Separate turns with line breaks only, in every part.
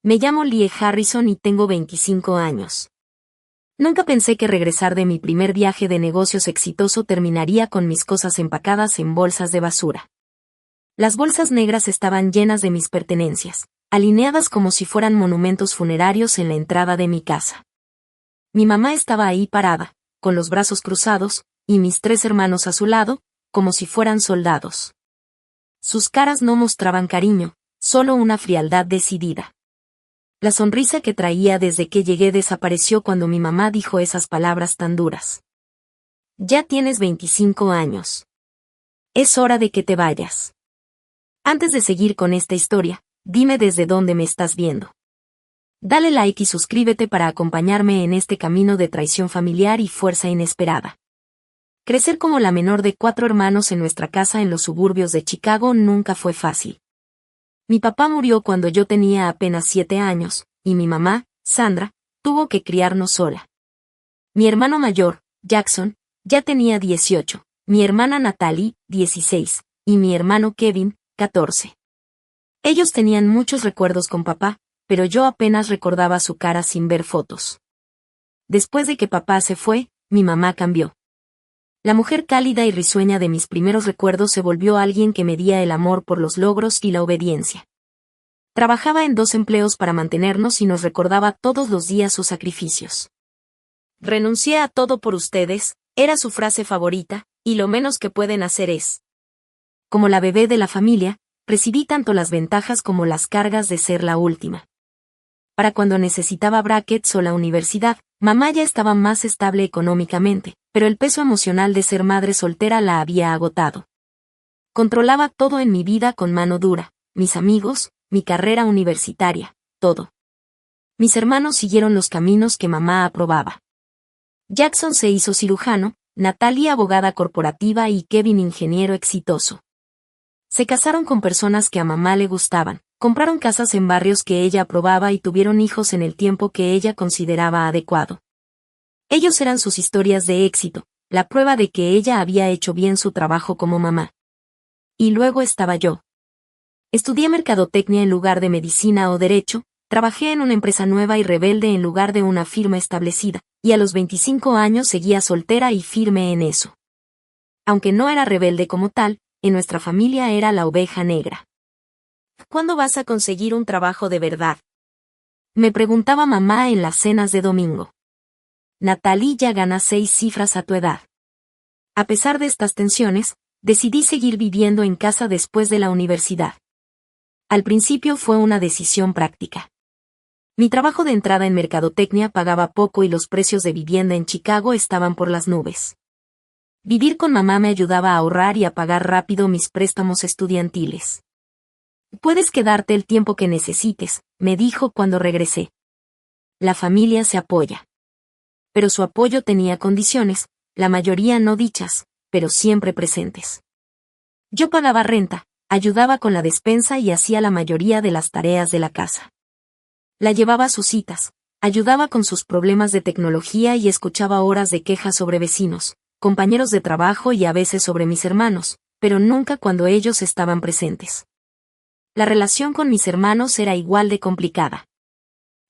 Me llamo Lie Harrison y tengo 25 años. Nunca pensé que regresar de mi primer viaje de negocios exitoso terminaría con mis cosas empacadas en bolsas de basura. Las bolsas negras estaban llenas de mis pertenencias, alineadas como si fueran monumentos funerarios en la entrada de mi casa. Mi mamá estaba ahí parada, con los brazos cruzados, y mis 3 hermanos a su lado, como si fueran soldados. Sus caras no mostraban cariño, solo una frialdad decidida. La sonrisa que traía desde que llegué desapareció cuando mi mamá dijo esas palabras tan duras. Ya tienes 25 años. Es hora de que te vayas. Antes de seguir con esta historia, dime desde dónde me estás viendo. Dale like y suscríbete para acompañarme en este camino de traición familiar y fuerza inesperada. Crecer como la menor de 4 hermanos en nuestra casa en los suburbios de Chicago nunca fue fácil. Mi papá murió cuando yo tenía apenas 7 años, y mi mamá, Sandra, tuvo que criarnos sola. Mi hermano mayor, Jackson, ya tenía 18, mi hermana Natalie, 16, y mi hermano Kevin, 14. Ellos tenían muchos recuerdos con papá, pero yo apenas recordaba su cara sin ver fotos. Después de que papá se fue, mi mamá cambió. La mujer cálida y risueña de mis primeros recuerdos se volvió alguien que medía el amor por los logros y la obediencia. Trabajaba en 2 empleos para mantenernos y nos recordaba todos los días sus sacrificios. Renuncié a todo por ustedes, era su frase favorita, y lo menos que pueden hacer es. Como la bebé de la familia, recibí tanto las ventajas como las cargas de ser la última. Para cuando necesitaba brackets o la universidad, mamá ya estaba más estable económicamente, pero el peso emocional de ser madre soltera la había agotado. Controlaba todo en mi vida con mano dura, mis amigos, mi carrera universitaria, todo. Mis hermanos siguieron los caminos que mamá aprobaba. Jackson se hizo cirujano, Natalie abogada corporativa y Kevin ingeniero exitoso. Se casaron con personas que a mamá le gustaban, compraron casas en barrios que ella aprobaba y tuvieron hijos en el tiempo que ella consideraba adecuado. Ellos eran sus historias de éxito, la prueba de que ella había hecho bien su trabajo como mamá. Y luego estaba yo. Estudié mercadotecnia en lugar de medicina o derecho, trabajé en una empresa nueva y rebelde en lugar de una firma establecida, y a los 25 años seguía soltera y firme en eso. Aunque no era rebelde como tal, en nuestra familia era la oveja negra. ¿Cuándo vas a conseguir un trabajo de verdad?, me preguntaba mamá en las cenas de domingo. Natalie ya gana 6 cifras a tu edad. A pesar de estas tensiones, decidí seguir viviendo en casa después de la universidad. Al principio fue una decisión práctica. Mi trabajo de entrada en mercadotecnia pagaba poco y los precios de vivienda en Chicago estaban por las nubes. Vivir con mamá me ayudaba a ahorrar y a pagar rápido mis préstamos estudiantiles. Puedes quedarte el tiempo que necesites, me dijo cuando regresé. La familia se apoya. Pero su apoyo tenía condiciones, la mayoría no dichas, pero siempre presentes. Yo pagaba renta, ayudaba con la despensa y hacía la mayoría de las tareas de la casa. La llevaba a sus citas, ayudaba con sus problemas de tecnología y escuchaba horas de quejas sobre vecinos, compañeros de trabajo y a veces sobre mis hermanos, pero nunca cuando ellos estaban presentes. La relación con mis hermanos era igual de complicada.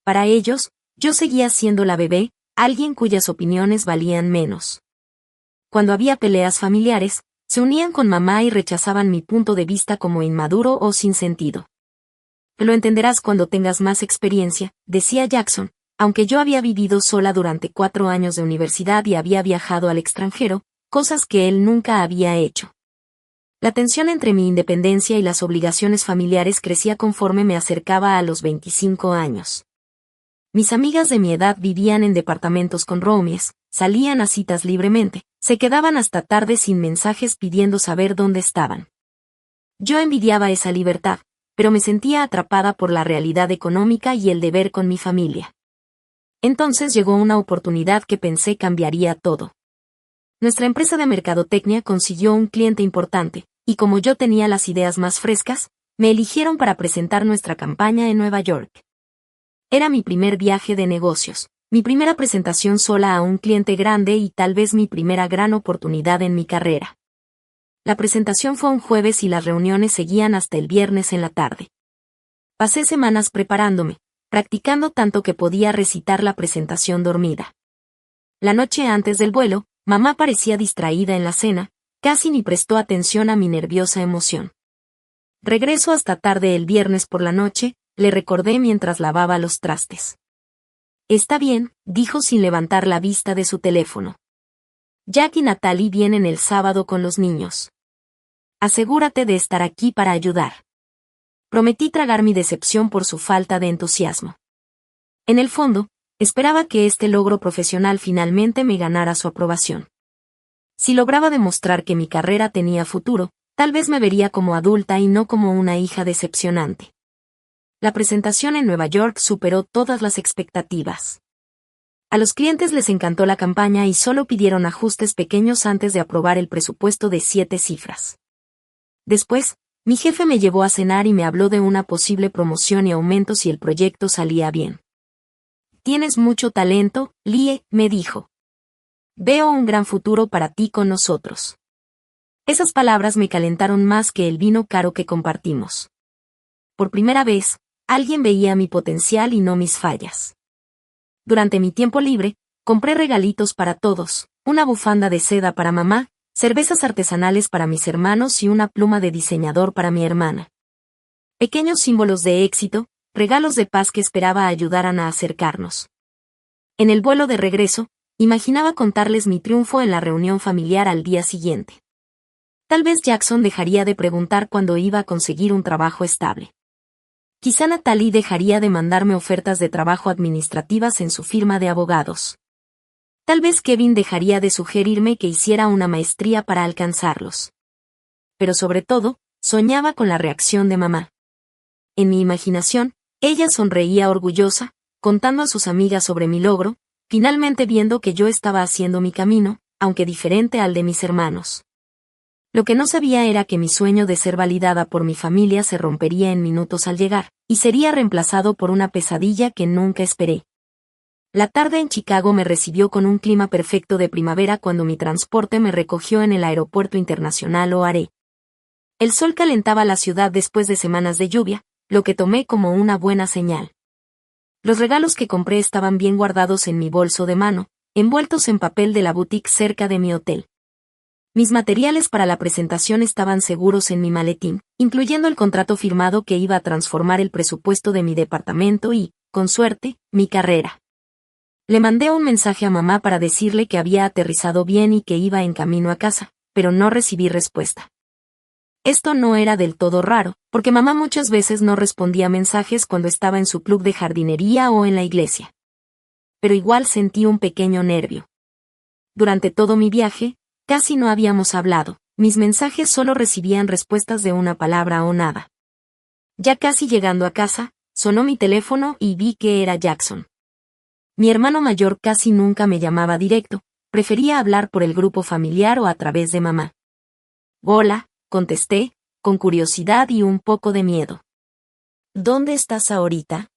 Para ellos, yo seguía siendo la bebé, alguien cuyas opiniones valían menos. Cuando había peleas familiares, se unían con mamá y rechazaban mi punto de vista como inmaduro o sin sentido. Lo entenderás cuando tengas más experiencia, decía Jackson, aunque yo había vivido sola durante 4 años de universidad y había viajado al extranjero, cosas que él nunca había hecho. La tensión entre mi independencia y las obligaciones familiares crecía conforme me acercaba a los 25 años. Mis amigas de mi edad vivían en departamentos con roomies, salían a citas libremente, se quedaban hasta tarde sin mensajes pidiendo saber dónde estaban. Yo envidiaba esa libertad, pero me sentía atrapada por la realidad económica y el deber con mi familia. Entonces llegó una oportunidad que pensé cambiaría todo. Nuestra empresa de mercadotecnia consiguió un cliente importante, y como yo tenía las ideas más frescas, me eligieron para presentar nuestra campaña en Nueva York. Era mi primer viaje de negocios, mi primera presentación sola a un cliente grande y tal vez mi primera gran oportunidad en mi carrera. La presentación fue un jueves y las reuniones seguían hasta el viernes en la tarde. Pasé semanas preparándome, practicando tanto que podía recitar la presentación dormida. La noche antes del vuelo, mamá parecía distraída en la cena, casi ni prestó atención a mi nerviosa emoción. Regreso hasta tarde el viernes por la noche, le recordé mientras lavaba los trastes. Está bien, dijo sin levantar la vista de su teléfono. Jack y Natalie vienen el sábado con los niños. Asegúrate de estar aquí para ayudar. Prometí tragar mi decepción por su falta de entusiasmo. En el fondo, esperaba que este logro profesional finalmente me ganara su aprobación. Si lograba demostrar que mi carrera tenía futuro, tal vez me vería como adulta y no como una hija decepcionante. La presentación en Nueva York superó todas las expectativas. A los clientes les encantó la campaña y solo pidieron ajustes pequeños antes de aprobar el presupuesto de 7 cifras. Después, mi jefe me llevó a cenar y me habló de una posible promoción y aumento si el proyecto salía bien. Tienes mucho talento, Lie, me dijo. Veo un gran futuro para ti con nosotros. Esas palabras me calentaron más que el vino caro que compartimos. Por primera vez, alguien veía mi potencial y no mis fallas. Durante mi tiempo libre, compré regalitos para todos, una bufanda de seda para mamá, cervezas artesanales para mis hermanos y una pluma de diseñador para mi hermana. Pequeños símbolos de éxito, regalos de paz que esperaba ayudaran a acercarnos. En el vuelo de regreso, imaginaba contarles mi triunfo en la reunión familiar al día siguiente. Tal vez Jackson dejaría de preguntar cuándo iba a conseguir un trabajo estable. Quizá Natalie dejaría de mandarme ofertas de trabajo administrativas en su firma de abogados. Tal vez Kevin dejaría de sugerirme que hiciera una maestría para alcanzarlos. Pero sobre todo, soñaba con la reacción de mamá. En mi imaginación, ella sonreía orgullosa, contando a sus amigas sobre mi logro, finalmente viendo que yo estaba haciendo mi camino, aunque diferente al de mis hermanos. Lo que no sabía era que mi sueño de ser validada por mi familia se rompería en minutos al llegar, y sería reemplazado por una pesadilla que nunca esperé. La tarde en Chicago me recibió con un clima perfecto de primavera cuando mi transporte me recogió en el Aeropuerto Internacional O'Hare. El sol calentaba la ciudad después de semanas de lluvia, lo que tomé como una buena señal. Los regalos que compré estaban bien guardados en mi bolso de mano, envueltos en papel de la boutique cerca de mi hotel. Mis materiales para la presentación estaban seguros en mi maletín, incluyendo el contrato firmado que iba a transformar el presupuesto de mi departamento y, con suerte, mi carrera. Le mandé un mensaje a mamá para decirle que había aterrizado bien y que iba en camino a casa, pero no recibí respuesta. Esto no era del todo raro, porque mamá muchas veces no respondía mensajes cuando estaba en su club de jardinería o en la iglesia. Pero igual sentí un pequeño nervio. Durante todo mi viaje, casi no habíamos hablado, mis mensajes solo recibían respuestas de una palabra o nada. Ya casi llegando a casa, sonó mi teléfono y vi que era Jackson. Mi hermano mayor casi nunca me llamaba directo, prefería hablar por el grupo familiar o a través de mamá. Hola, contesté, con curiosidad y un poco de miedo. ¿Dónde estás ahorita?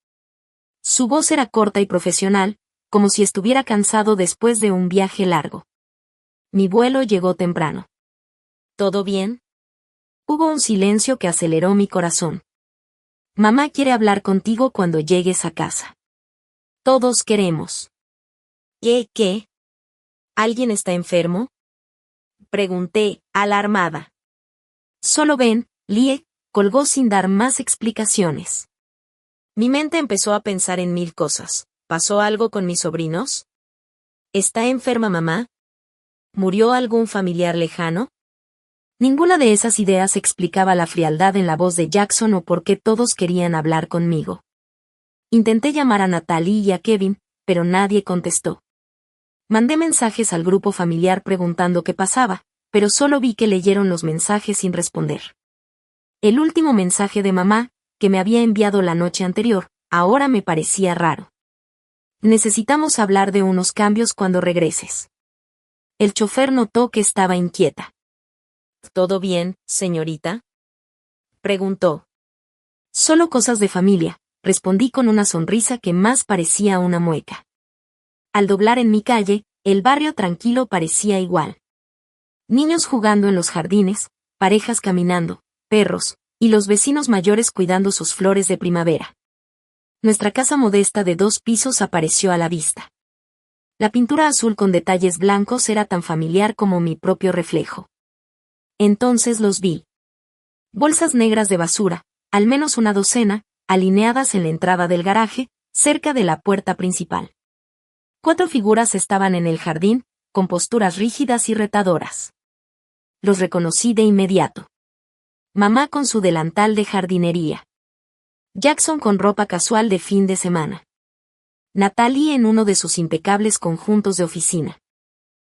Su voz era corta y profesional, como si estuviera cansado después de un viaje largo. Mi vuelo llegó temprano. ¿Todo bien? Hubo un silencio que aceleró mi corazón. Mamá quiere hablar contigo cuando llegues a casa. Todos queremos. ¿Qué? ¿Alguien está enfermo? Pregunté, alarmada. Solo ven, Lie, colgó sin dar más explicaciones. Mi mente empezó a pensar en 1000 cosas. ¿Pasó algo con mis sobrinos? ¿Está enferma mamá? ¿Murió algún familiar lejano? Ninguna de esas ideas explicaba la frialdad en la voz de Jackson o por qué todos querían hablar conmigo. Intenté llamar a Natalie y a Kevin, pero nadie contestó. Mandé mensajes al grupo familiar preguntando qué pasaba, pero solo vi que leyeron los mensajes sin responder. El último mensaje de mamá, que me había enviado la noche anterior, ahora me parecía raro. Necesitamos hablar de unos cambios cuando regreses. El chofer notó que estaba inquieta. ¿Todo bien, señorita? Preguntó. Solo cosas de familia, respondí con una sonrisa que más parecía una mueca. Al doblar en mi calle, el barrio tranquilo parecía igual. Niños jugando en los jardines, parejas caminando, perros, y los vecinos mayores cuidando sus flores de primavera. Nuestra casa modesta de 2 pisos apareció a la vista. La pintura azul con detalles blancos era tan familiar como mi propio reflejo. Entonces los vi. Bolsas negras de basura, al menos una docena, alineadas en la entrada del garaje, cerca de la puerta principal. 4 figuras estaban en el jardín, con posturas rígidas y retadoras. Los reconocí de inmediato. Mamá con su delantal de jardinería. Jackson con ropa casual de fin de semana. Natalie en uno de sus impecables conjuntos de oficina.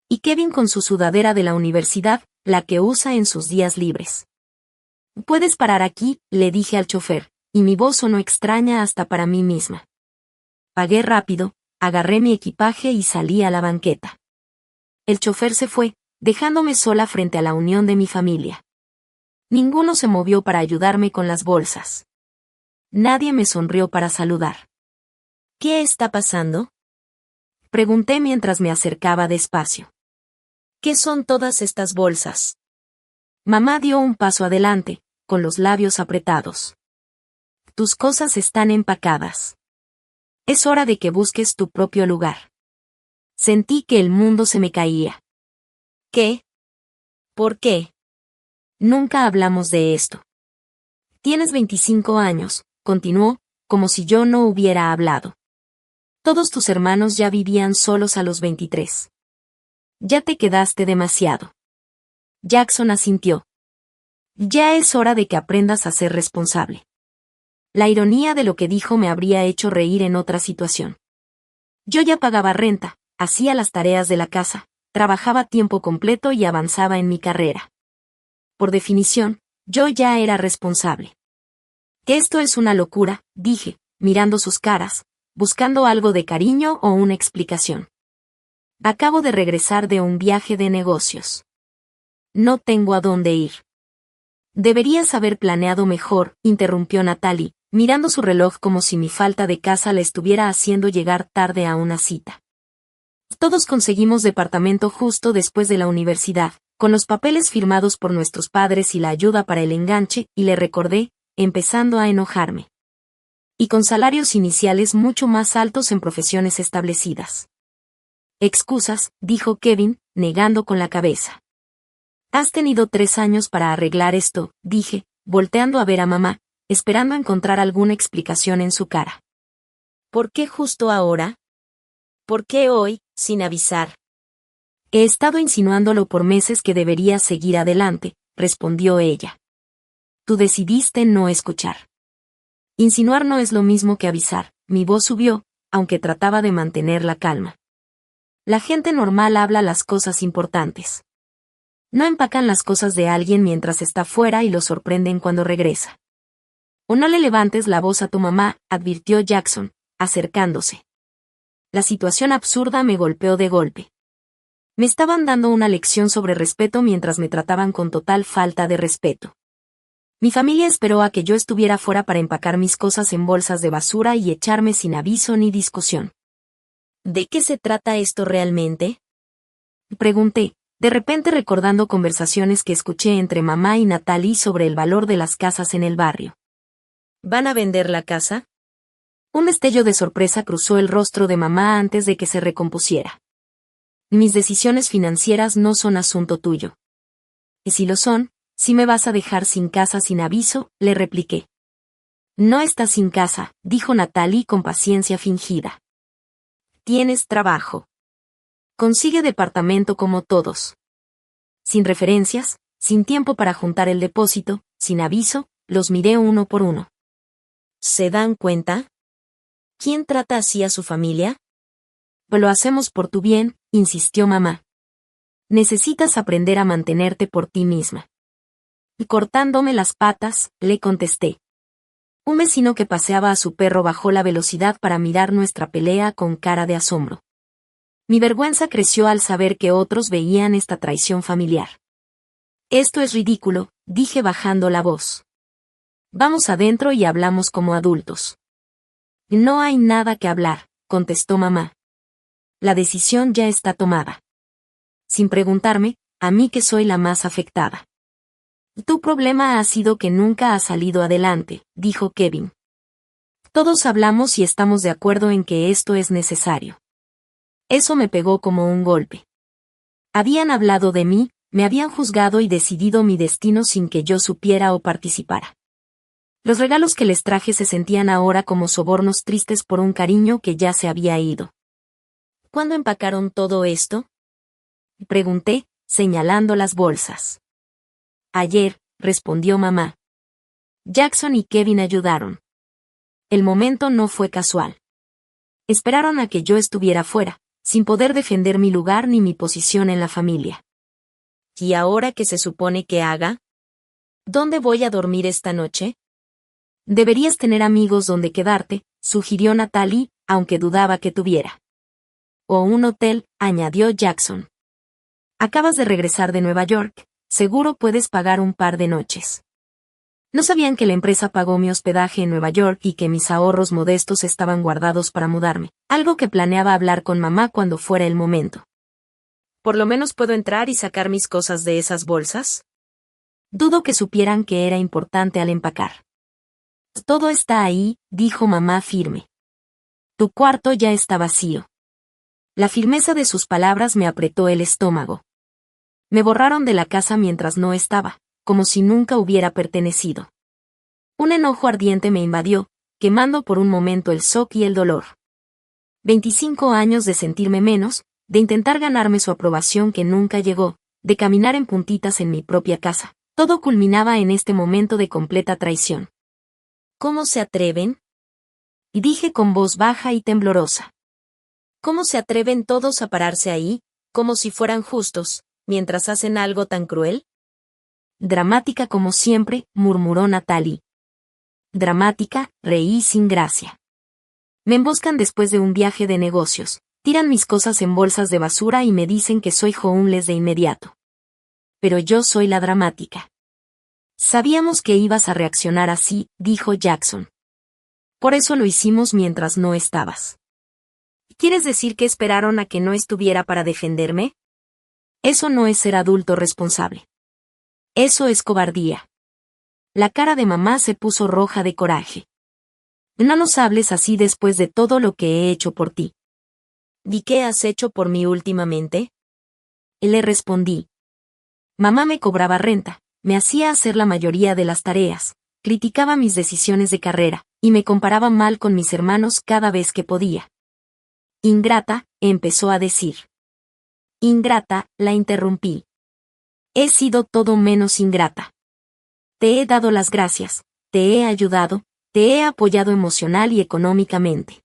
Y Kevin con su sudadera de la universidad, la que usa en sus días libres. «Puedes parar aquí», le dije al chofer, y mi voz sonó extraña hasta para mí misma. Pagué rápido, agarré mi equipaje y salí a la banqueta. El chofer se fue, dejándome sola frente a la unión de mi familia. Ninguno se movió para ayudarme con las bolsas. Nadie me sonrió para saludar. «¿Qué está pasando?», pregunté mientras me acercaba despacio. «¿Qué son todas estas bolsas?». Mamá dio un paso adelante, con los labios apretados. «Tus cosas están empacadas. Es hora de que busques tu propio lugar». Sentí que el mundo se me caía. «¿Qué? ¿Por qué? Nunca hablamos de esto». «Tienes 25 años», continuó, como si yo no hubiera hablado. «Todos tus hermanos ya vivían solos a los 23. Ya te quedaste demasiado». Jackson asintió. «Ya es hora de que aprendas a ser responsable». La ironía de lo que dijo me habría hecho reír en otra situación. Yo ya pagaba renta, hacía las tareas de la casa, trabajaba a tiempo completo y avanzaba en mi carrera. Por definición, yo ya era responsable. «Que esto es una locura», dije, mirando sus caras, buscando algo de cariño o una explicación. «Acabo de regresar de un viaje de negocios. No tengo a dónde ir». «Deberías haber planeado mejor», interrumpió Natalie, mirando su reloj como si mi falta de casa la estuviera haciendo llegar tarde a una cita. «Todos conseguimos departamento justo después de la universidad, con los papeles firmados por nuestros padres y la ayuda para el enganche», y le recordé, empezando a enojarme. «Y con salarios iniciales mucho más altos en profesiones establecidas». «Excusas», dijo Kevin, negando con la cabeza. «Has tenido 3 años para arreglar esto», dije, volteando a ver a mamá, esperando encontrar alguna explicación en su cara. «¿Por qué justo ahora? ¿Por qué hoy, sin avisar?». «He estado insinuándolo por meses que deberías seguir adelante», respondió ella. «Tú decidiste no escuchar». «Insinuar no es lo mismo que avisar», mi voz subió, aunque trataba de mantener la calma. «La gente normal habla las cosas importantes. No empacan las cosas de alguien mientras está fuera y lo sorprenden cuando regresa». «O no le levantes la voz a tu mamá», advirtió Jackson, acercándose. La situación absurda me golpeó de golpe. Me estaban dando una lección sobre respeto mientras me trataban con total falta de respeto. Mi familia esperó a que yo estuviera fuera para empacar mis cosas en bolsas de basura y echarme sin aviso ni discusión. «¿De qué se trata esto realmente?», pregunté, de repente recordando conversaciones que escuché entre mamá y Natalie sobre el valor de las casas en el barrio. «¿Van a vender la casa?». Un destello de sorpresa cruzó el rostro de mamá antes de que se recompusiera. «Mis decisiones financieras no son asunto tuyo». «Y si lo son, si me vas a dejar sin casa sin aviso», le repliqué. «No estás sin casa», dijo Natalie con paciencia fingida. «Tienes trabajo. Consigue departamento como todos». Sin referencias, sin tiempo para juntar el depósito, sin aviso, los miré uno por uno. ¿Se dan cuenta? ¿Quién trata así a su familia? «Lo hacemos por tu bien», insistió mamá. «Necesitas aprender a mantenerte por ti misma». Y cortándome las patas, le contesté. Un vecino que paseaba a su perro bajó la velocidad para mirar nuestra pelea con cara de asombro. Mi vergüenza creció al saber que otros veían esta traición familiar. «Esto es ridículo», dije bajando la voz. «Vamos adentro y hablamos como adultos». «No hay nada que hablar», contestó mamá. «La decisión ya está tomada». Sin preguntarme, a mí que soy la más afectada. «Tu problema ha sido que nunca has salido adelante», dijo Kevin. Todos hablamos y estamos de acuerdo en que esto es necesario. Eso me pegó como un golpe. Habían hablado de mí, me habían juzgado y decidido mi destino sin que yo supiera o participara. Los regalos que les traje se sentían ahora como sobornos tristes por un cariño que ya se había ido. ¿Cuándo empacaron todo esto?, pregunté, señalando las bolsas. Ayer, respondió mamá. Jackson y Kevin ayudaron. El momento no fue casual. Esperaron a que yo estuviera fuera, sin poder defender mi lugar ni mi posición en la familia. ¿Y ahora qué se supone que haga? ¿Dónde voy a dormir esta noche? Deberías tener amigos donde quedarte, sugirió Natalie, aunque dudaba que tuviera. O un hotel, añadió Jackson. Acabas de regresar de Nueva York, seguro puedes pagar un par de noches. No sabían que la empresa pagó mi hospedaje en Nueva York y que mis ahorros modestos estaban guardados para mudarme, algo que planeaba hablar con mamá cuando fuera el momento. ¿Por lo menos puedo entrar y sacar mis cosas de esas bolsas? Dudo que supieran que era importante al empacar. Todo está ahí, dijo mamá firme. Tu cuarto ya está vacío. La firmeza de sus palabras me apretó el estómago. Me borraron de la casa mientras no estaba, como si nunca hubiera pertenecido. Un enojo ardiente me invadió, quemando por un momento el shock y el dolor. 25 años de sentirme menos, de intentar ganarme su aprobación que nunca llegó, de caminar en puntitas en mi propia casa. Todo culminaba en este momento de completa traición. ¿Cómo se atreven?, y dije con voz baja y temblorosa. ¿Cómo se atreven todos a pararse ahí, como si fueran justos, mientras hacen algo tan cruel? Dramática como siempre, murmuró Natalie. Dramática, reí sin gracia. Me emboscan después de un viaje de negocios, tiran mis cosas en bolsas de basura y me dicen que soy homeless de inmediato. Pero yo soy la dramática. Sabíamos que ibas a reaccionar así, dijo Jackson. Por eso lo hicimos mientras no estabas. ¿Quieres decir que esperaron a que no estuviera para defenderme? Eso no es ser adulto responsable. Eso es cobardía. La cara de mamá se puso roja de coraje. No nos hables así después de todo lo que he hecho por ti. ¿Y qué has hecho por mí últimamente? Le respondí. Mamá me cobraba renta, me hacía hacer la mayoría de las tareas, criticaba mis decisiones de carrera, y me comparaba mal con mis hermanos cada vez que podía. Ingrata, empezó a decir. Ingrata, la interrumpí. He sido todo menos ingrata. Te he dado las gracias, te he ayudado, te he apoyado emocional y económicamente.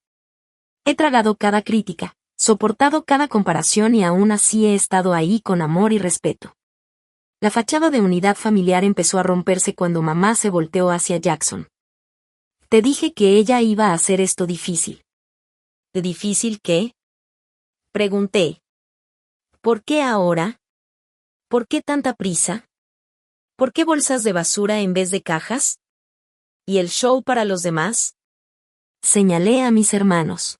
He tragado cada crítica, soportado cada comparación y aún así he estado ahí con amor y respeto. La fachada de unidad familiar empezó a romperse cuando mamá se volteó hacia Jackson. Te dije que ella iba a hacer esto difícil. ¿De difícil qué?, pregunté. ¿Por qué ahora? ¿Por qué tanta prisa? ¿Por qué bolsas de basura en vez de cajas? ¿Y el show para los demás? Señalé a mis hermanos.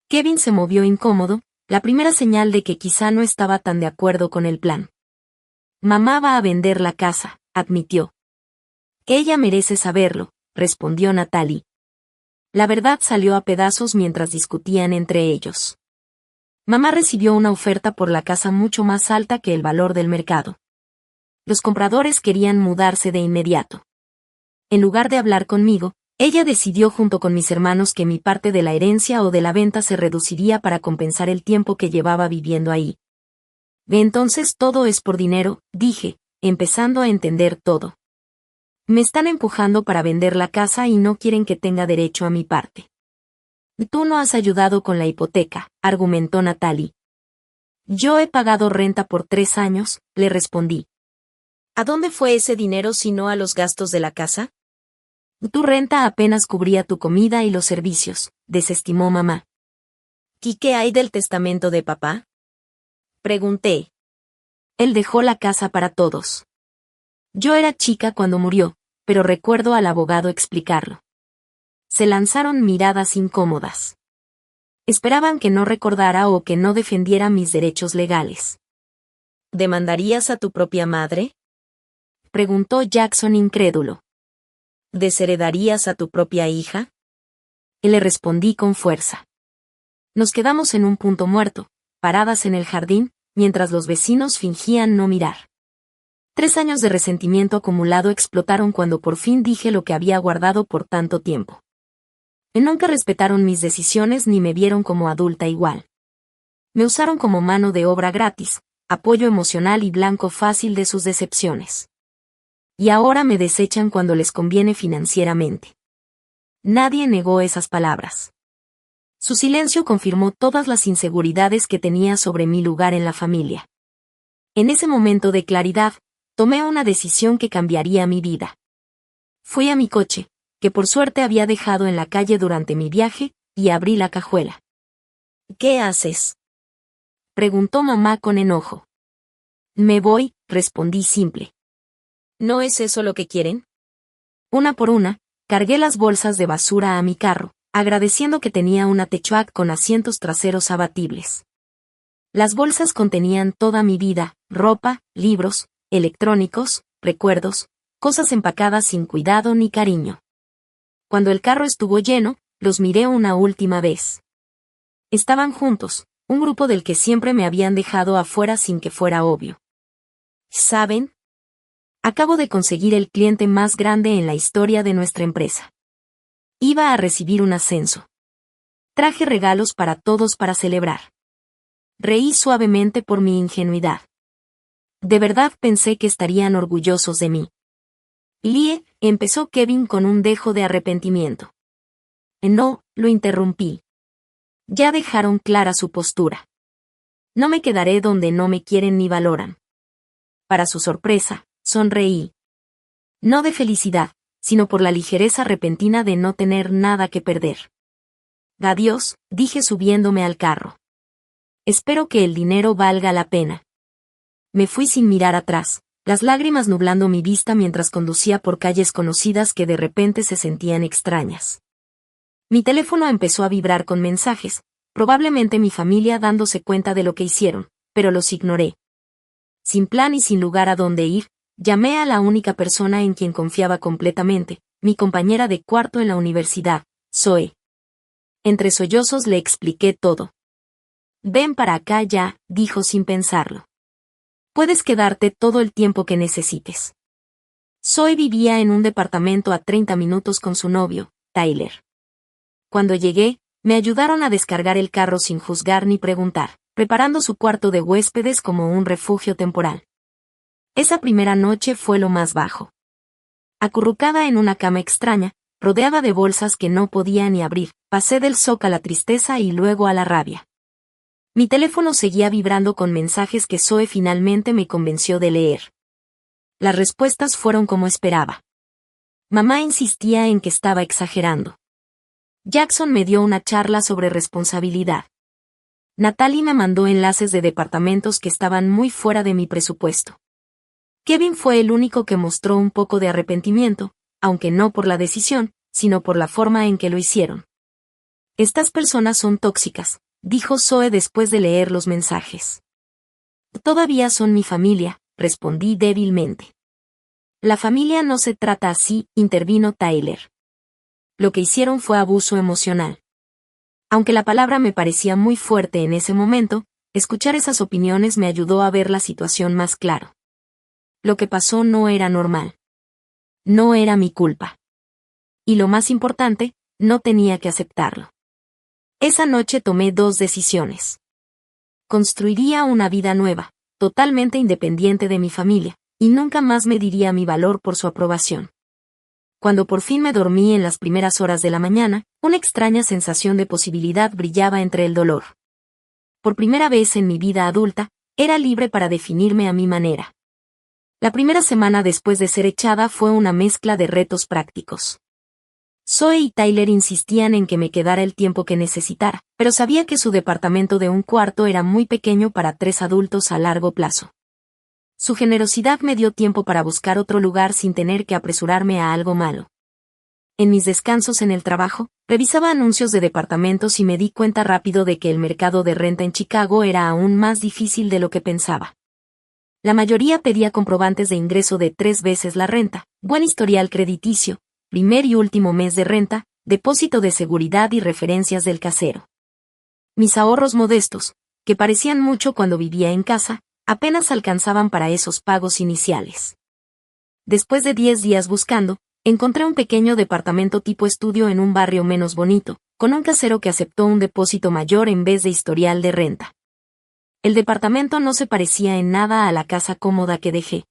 Kevin se movió incómodo, la primera señal de que quizá no estaba tan de acuerdo con el plan. Mamá va a vender la casa, admitió. Ella merece saberlo, respondió Natalie. La verdad salió a pedazos mientras discutían entre ellos. Mamá recibió una oferta por la casa mucho más alta que el valor del mercado. Los compradores querían mudarse de inmediato. En lugar de hablar conmigo, ella decidió junto con mis hermanos que mi parte de la herencia o de la venta se reduciría para compensar el tiempo que llevaba viviendo ahí. Entonces todo es por dinero, dije, empezando a entender todo. Me están empujando para vender la casa y no quieren que tenga derecho a mi parte. Tú no has ayudado con la hipoteca, argumentó Natalie. Yo he pagado renta por 3 años, le respondí. ¿A dónde fue ese dinero si no a los gastos de la casa? Tu renta apenas cubría tu comida y los servicios, desestimó mamá. ¿Y qué hay del testamento de papá?, pregunté. Él dejó la casa para todos. Yo era chica cuando murió, pero recuerdo al abogado explicarlo. Se lanzaron miradas incómodas. Esperaban que no recordara o que no defendiera mis derechos legales. ¿Demandarías a tu propia madre?, preguntó Jackson incrédulo. ¿Desheredarías a tu propia hija? Y le respondí con fuerza. Nos quedamos en un punto muerto, paradas en el jardín, mientras los vecinos fingían no mirar. 3 años de resentimiento acumulado explotaron cuando por fin dije lo que había guardado por tanto tiempo. Nunca respetaron mis decisiones ni me vieron como adulta igual. Me usaron como mano de obra gratis, apoyo emocional y blanco fácil de sus decepciones. Y ahora me desechan cuando les conviene financieramente. Nadie negó esas palabras. Su silencio confirmó todas las inseguridades que tenía sobre mi lugar en la familia. En ese momento de claridad, tomé una decisión que cambiaría mi vida. Fui a mi coche, que por suerte había dejado en la calle durante mi viaje, y abrí la cajuela. ¿Qué haces?, preguntó mamá con enojo. Me voy, respondí simple. ¿No es eso lo que quieren? Una por una, cargué las bolsas de basura a mi carro, agradeciendo que tenía una Techback con asientos traseros abatibles. Las bolsas contenían toda mi vida, ropa, libros, electrónicos, recuerdos, cosas empacadas sin cuidado ni cariño. Cuando el carro estuvo lleno, los miré una última vez. Estaban juntos, un grupo del que siempre me habían dejado afuera sin que fuera obvio. ¿Saben? Acabo de conseguir el cliente más grande en la historia de nuestra empresa. Iba a recibir un ascenso. Traje regalos para todos para celebrar. Reí suavemente por mi ingenuidad. De verdad pensé que estarían orgullosos de mí. Lie, empezó Kevin con un dejo de arrepentimiento. No, lo interrumpí. Ya dejaron clara su postura. No me quedaré donde no me quieren ni valoran. Para su sorpresa, sonreí. No de felicidad, sino por la ligereza repentina de no tener nada que perder. Adiós, dije subiéndome al carro. Espero que el dinero valga la pena. Me fui sin mirar atrás, las lágrimas nublando mi vista mientras conducía por calles conocidas que de repente se sentían extrañas. Mi teléfono empezó a vibrar con mensajes, probablemente mi familia dándose cuenta de lo que hicieron, pero los ignoré. Sin plan y sin lugar a dónde ir, llamé a la única persona en quien confiaba completamente, mi compañera de cuarto en la universidad, Zoe. Entre sollozos le expliqué todo. Ven para acá ya, dijo sin pensarlo. Puedes quedarte todo el tiempo que necesites. Zoe vivía en un departamento a 30 minutos con su novio, Tyler. Cuando llegué, me ayudaron a descargar el carro sin juzgar ni preguntar, preparando su cuarto de huéspedes como un refugio temporal. Esa primera noche fue lo más bajo. Acurrucada en una cama extraña, rodeada de bolsas que no podía ni abrir, pasé del shock a la tristeza y luego a la rabia. Mi teléfono seguía vibrando con mensajes que Zoe finalmente me convenció de leer. Las respuestas fueron como esperaba. Mamá insistía en que estaba exagerando. Jackson me dio una charla sobre responsabilidad. Natalie me mandó enlaces de departamentos que estaban muy fuera de mi presupuesto. Kevin fue el único que mostró un poco de arrepentimiento, aunque no por la decisión, sino por la forma en que lo hicieron. Estas personas son tóxicas, dijo Zoe después de leer los mensajes. Todavía son mi familia, respondí débilmente. La familia no se trata así, intervino Tyler. Lo que hicieron fue abuso emocional. Aunque la palabra me parecía muy fuerte en ese momento, escuchar esas opiniones me ayudó a ver la situación más claro. Lo que pasó no era normal. No era mi culpa. Y lo más importante, no tenía que aceptarlo. Esa noche tomé 2 decisiones. Construiría una vida nueva, totalmente independiente de mi familia, y nunca más mediría mi valor por su aprobación. Cuando por fin me dormí en las primeras horas de la mañana, una extraña sensación de posibilidad brillaba entre el dolor. Por primera vez en mi vida adulta, era libre para definirme a mi manera. La primera semana después de ser echada fue una mezcla de retos prácticos. Zoe y Tyler insistían en que me quedara el tiempo que necesitara, pero sabía que su departamento de un cuarto era muy pequeño para 3 adultos a largo plazo. Su generosidad me dio tiempo para buscar otro lugar sin tener que apresurarme a algo malo. En mis descansos en el trabajo, revisaba anuncios de departamentos y me di cuenta rápido de que el mercado de renta en Chicago era aún más difícil de lo que pensaba. La mayoría pedía comprobantes de ingreso de 3 veces la renta, buen historial crediticio, primer y último mes de renta, depósito de seguridad y referencias del casero. Mis ahorros modestos, que parecían mucho cuando vivía en casa, apenas alcanzaban para esos pagos iniciales. Después de 10 días buscando, encontré un pequeño departamento tipo estudio en un barrio menos bonito, con un casero que aceptó un depósito mayor en vez de historial de renta. El departamento no se parecía en nada a la casa cómoda que dejé.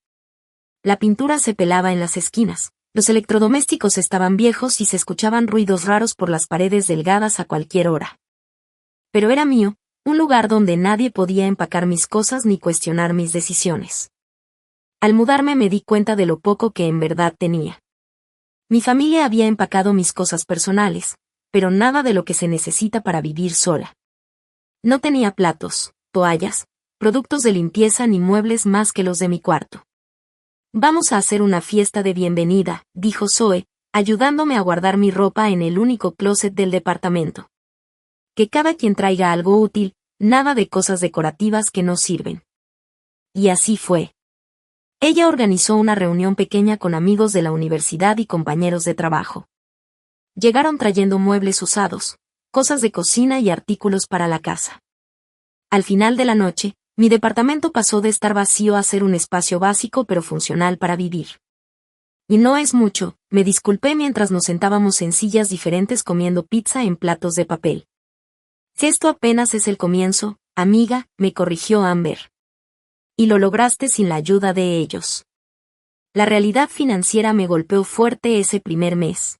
La pintura se pelaba en las esquinas, los electrodomésticos estaban viejos y se escuchaban ruidos raros por las paredes delgadas a cualquier hora. Pero era mío, un lugar donde nadie podía empacar mis cosas ni cuestionar mis decisiones. Al mudarme me di cuenta de lo poco que en verdad tenía. Mi familia había empacado mis cosas personales, pero nada de lo que se necesita para vivir sola. No tenía platos, toallas, productos de limpieza ni muebles más que los de mi cuarto. Vamos a hacer una fiesta de bienvenida, dijo Zoe, ayudándome a guardar mi ropa en el único closet del departamento. Que cada quien traiga algo útil, nada de cosas decorativas que no sirven. Y así fue. Ella organizó una reunión pequeña con amigos de la universidad y compañeros de trabajo. Llegaron trayendo muebles usados, cosas de cocina y artículos para la casa. Al final de la noche, mi departamento pasó de estar vacío a ser un espacio básico pero funcional para vivir. Y no es mucho, me disculpé mientras nos sentábamos en sillas diferentes comiendo pizza en platos de papel. Si esto apenas es el comienzo, amiga, me corrigió Amber. Y lo lograste sin la ayuda de ellos. La realidad financiera me golpeó fuerte ese primer mes.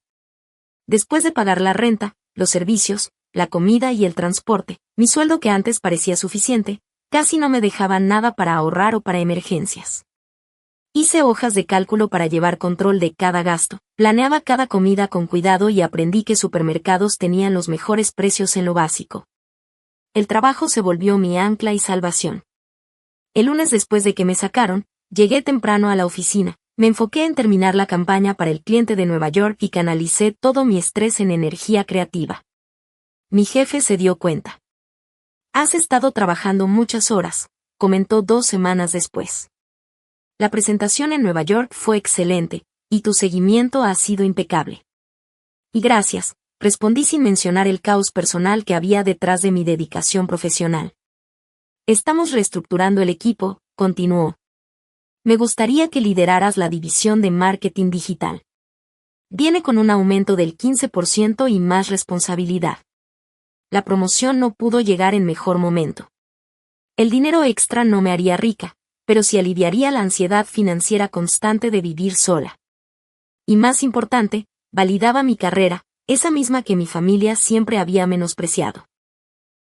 Después de pagar la renta, los servicios, la comida y el transporte, mi sueldo que antes parecía suficiente, casi no me dejaba nada para ahorrar o para emergencias. Hice hojas de cálculo para llevar control de cada gasto, planeaba cada comida con cuidado y aprendí que supermercados tenían los mejores precios en lo básico. El trabajo se volvió mi ancla y salvación. El lunes después de que me sacaron, llegué temprano a la oficina, me enfoqué en terminar la campaña para el cliente de Nueva York y canalicé todo mi estrés en energía creativa. Mi jefe se dio cuenta. Has estado trabajando muchas horas, comentó 2 semanas después. La presentación en Nueva York fue excelente, y tu seguimiento ha sido impecable. Y gracias, respondí sin mencionar el caos personal que había detrás de mi dedicación profesional. Estamos reestructurando el equipo, continuó. Me gustaría que lideraras la división de marketing digital. Viene con un aumento del 15% y más responsabilidad. La promoción no pudo llegar en mejor momento. El dinero extra no me haría rica, pero sí aliviaría la ansiedad financiera constante de vivir sola. Y más importante, validaba mi carrera, esa misma que mi familia siempre había menospreciado.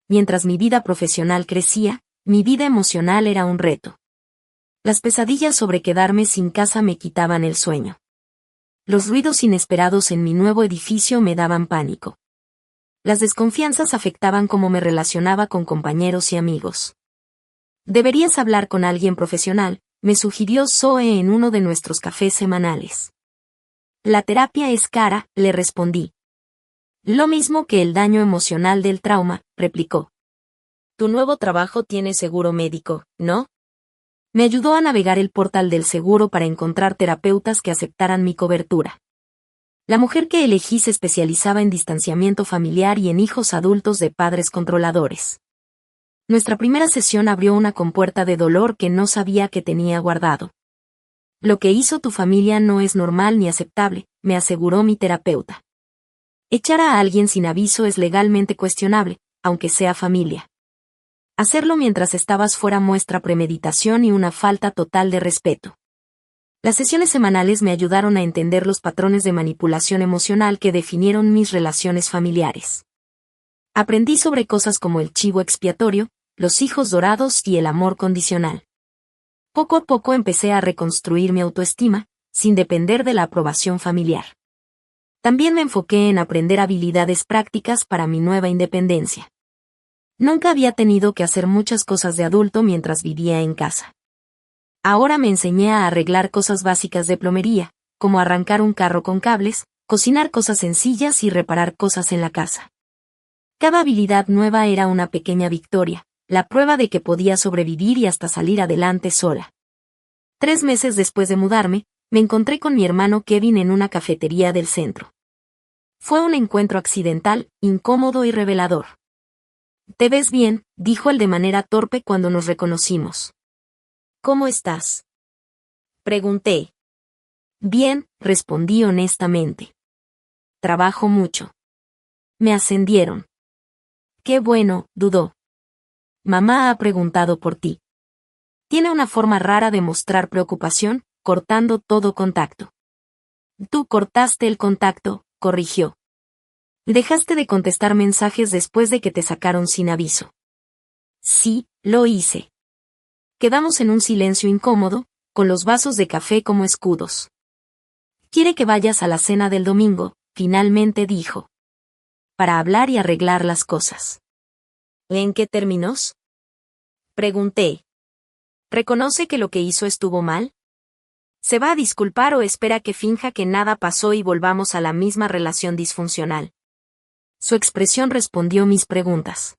Mientras mi vida profesional crecía, mi vida emocional era un reto. Las pesadillas sobre quedarme sin casa me quitaban el sueño. Los ruidos inesperados en mi nuevo edificio me daban pánico. Las desconfianzas afectaban cómo me relacionaba con compañeros y amigos. Deberías hablar con alguien profesional, me sugirió Zoe en uno de nuestros cafés semanales. La terapia es cara, le respondí. Lo mismo que el daño emocional del trauma, replicó. Tu nuevo trabajo tiene seguro médico, ¿no? Me ayudó a navegar el portal del seguro para encontrar terapeutas que aceptaran mi cobertura. La mujer que elegí se especializaba en distanciamiento familiar y en hijos adultos de padres controladores. Nuestra primera sesión abrió una compuerta de dolor que no sabía que tenía guardado. Lo que hizo tu familia no es normal ni aceptable, me aseguró mi terapeuta. Echar a alguien sin aviso es legalmente cuestionable, aunque sea familia. Hacerlo mientras estabas fuera muestra premeditación y una falta total de respeto. Las sesiones semanales me ayudaron a entender los patrones de manipulación emocional que definieron mis relaciones familiares. Aprendí sobre cosas como el chivo expiatorio, los hijos dorados y el amor condicional. Poco a poco empecé a reconstruir mi autoestima, sin depender de la aprobación familiar. También me enfoqué en aprender habilidades prácticas para mi nueva independencia. Nunca había tenido que hacer muchas cosas de adulto mientras vivía en casa. Ahora me enseñé a arreglar cosas básicas de plomería, como arrancar un carro con cables, cocinar cosas sencillas y reparar cosas en la casa. Cada habilidad nueva era una pequeña victoria, la prueba de que podía sobrevivir y hasta salir adelante sola. 3 meses después de mudarme, me encontré con mi hermano Kevin en una cafetería del centro. Fue un encuentro accidental, incómodo y revelador. «Te ves bien», dijo él de manera torpe cuando nos reconocimos. «¿Cómo estás?», pregunté. «Bien», respondí honestamente. «Trabajo mucho. Me ascendieron». «Qué bueno», dudó. «Mamá ha preguntado por ti». Tiene una forma rara de mostrar preocupación, cortando todo contacto. «Tú cortaste el contacto», corrigió. «Dejaste de contestar mensajes después de que te sacaron sin aviso». «Sí, lo hice». Quedamos en un silencio incómodo, con los vasos de café como escudos. «Quiere que vayas a la cena del domingo», finalmente dijo. «Para hablar y arreglar las cosas». «¿En qué términos?», pregunté. ¿Reconoce que lo que hizo estuvo mal? ¿Se va a disculpar o espera que finja que nada pasó y volvamos a la misma relación disfuncional? Su expresión respondió mis preguntas.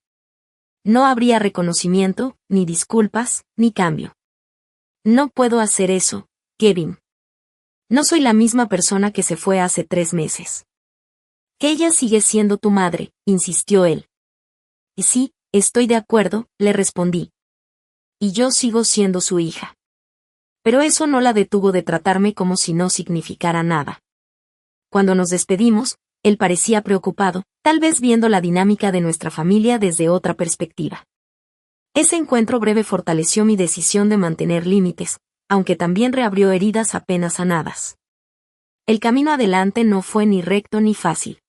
No habría reconocimiento, ni disculpas, ni cambio. No puedo hacer eso, Kevin. No soy la misma persona que se fue hace 3 meses. Que ella sigue siendo tu madre, insistió él. Y sí, estoy de acuerdo, le respondí. Y yo sigo siendo su hija. Pero eso no la detuvo de tratarme como si no significara nada. Cuando nos despedimos, él parecía preocupado, tal vez viendo la dinámica de nuestra familia desde otra perspectiva. Ese encuentro breve fortaleció mi decisión de mantener límites, aunque también reabrió heridas apenas sanadas. El camino adelante no fue ni recto ni fácil.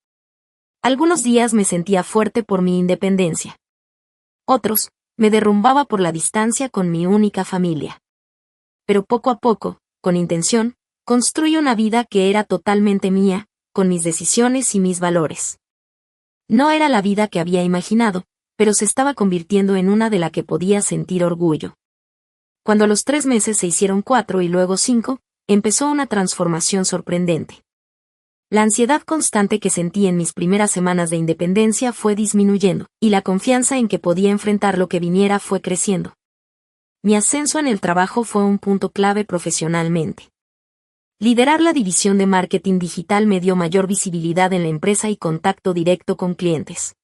Algunos días me sentía fuerte por mi independencia. Otros, me derrumbaba por la distancia con mi única familia. Pero poco a poco, con intención, construí una vida que era totalmente mía, con mis decisiones y mis valores. No era la vida que había imaginado, pero se estaba convirtiendo en una de la que podía sentir orgullo. Cuando los 3 meses se hicieron 4 y luego 5, empezó una transformación sorprendente. La ansiedad constante que sentí en mis primeras semanas de independencia fue disminuyendo, y la confianza en que podía enfrentar lo que viniera fue creciendo. Mi ascenso en el trabajo fue un punto clave profesionalmente. Liderar la división de marketing digital me dio mayor visibilidad en la empresa y contacto directo con clientes.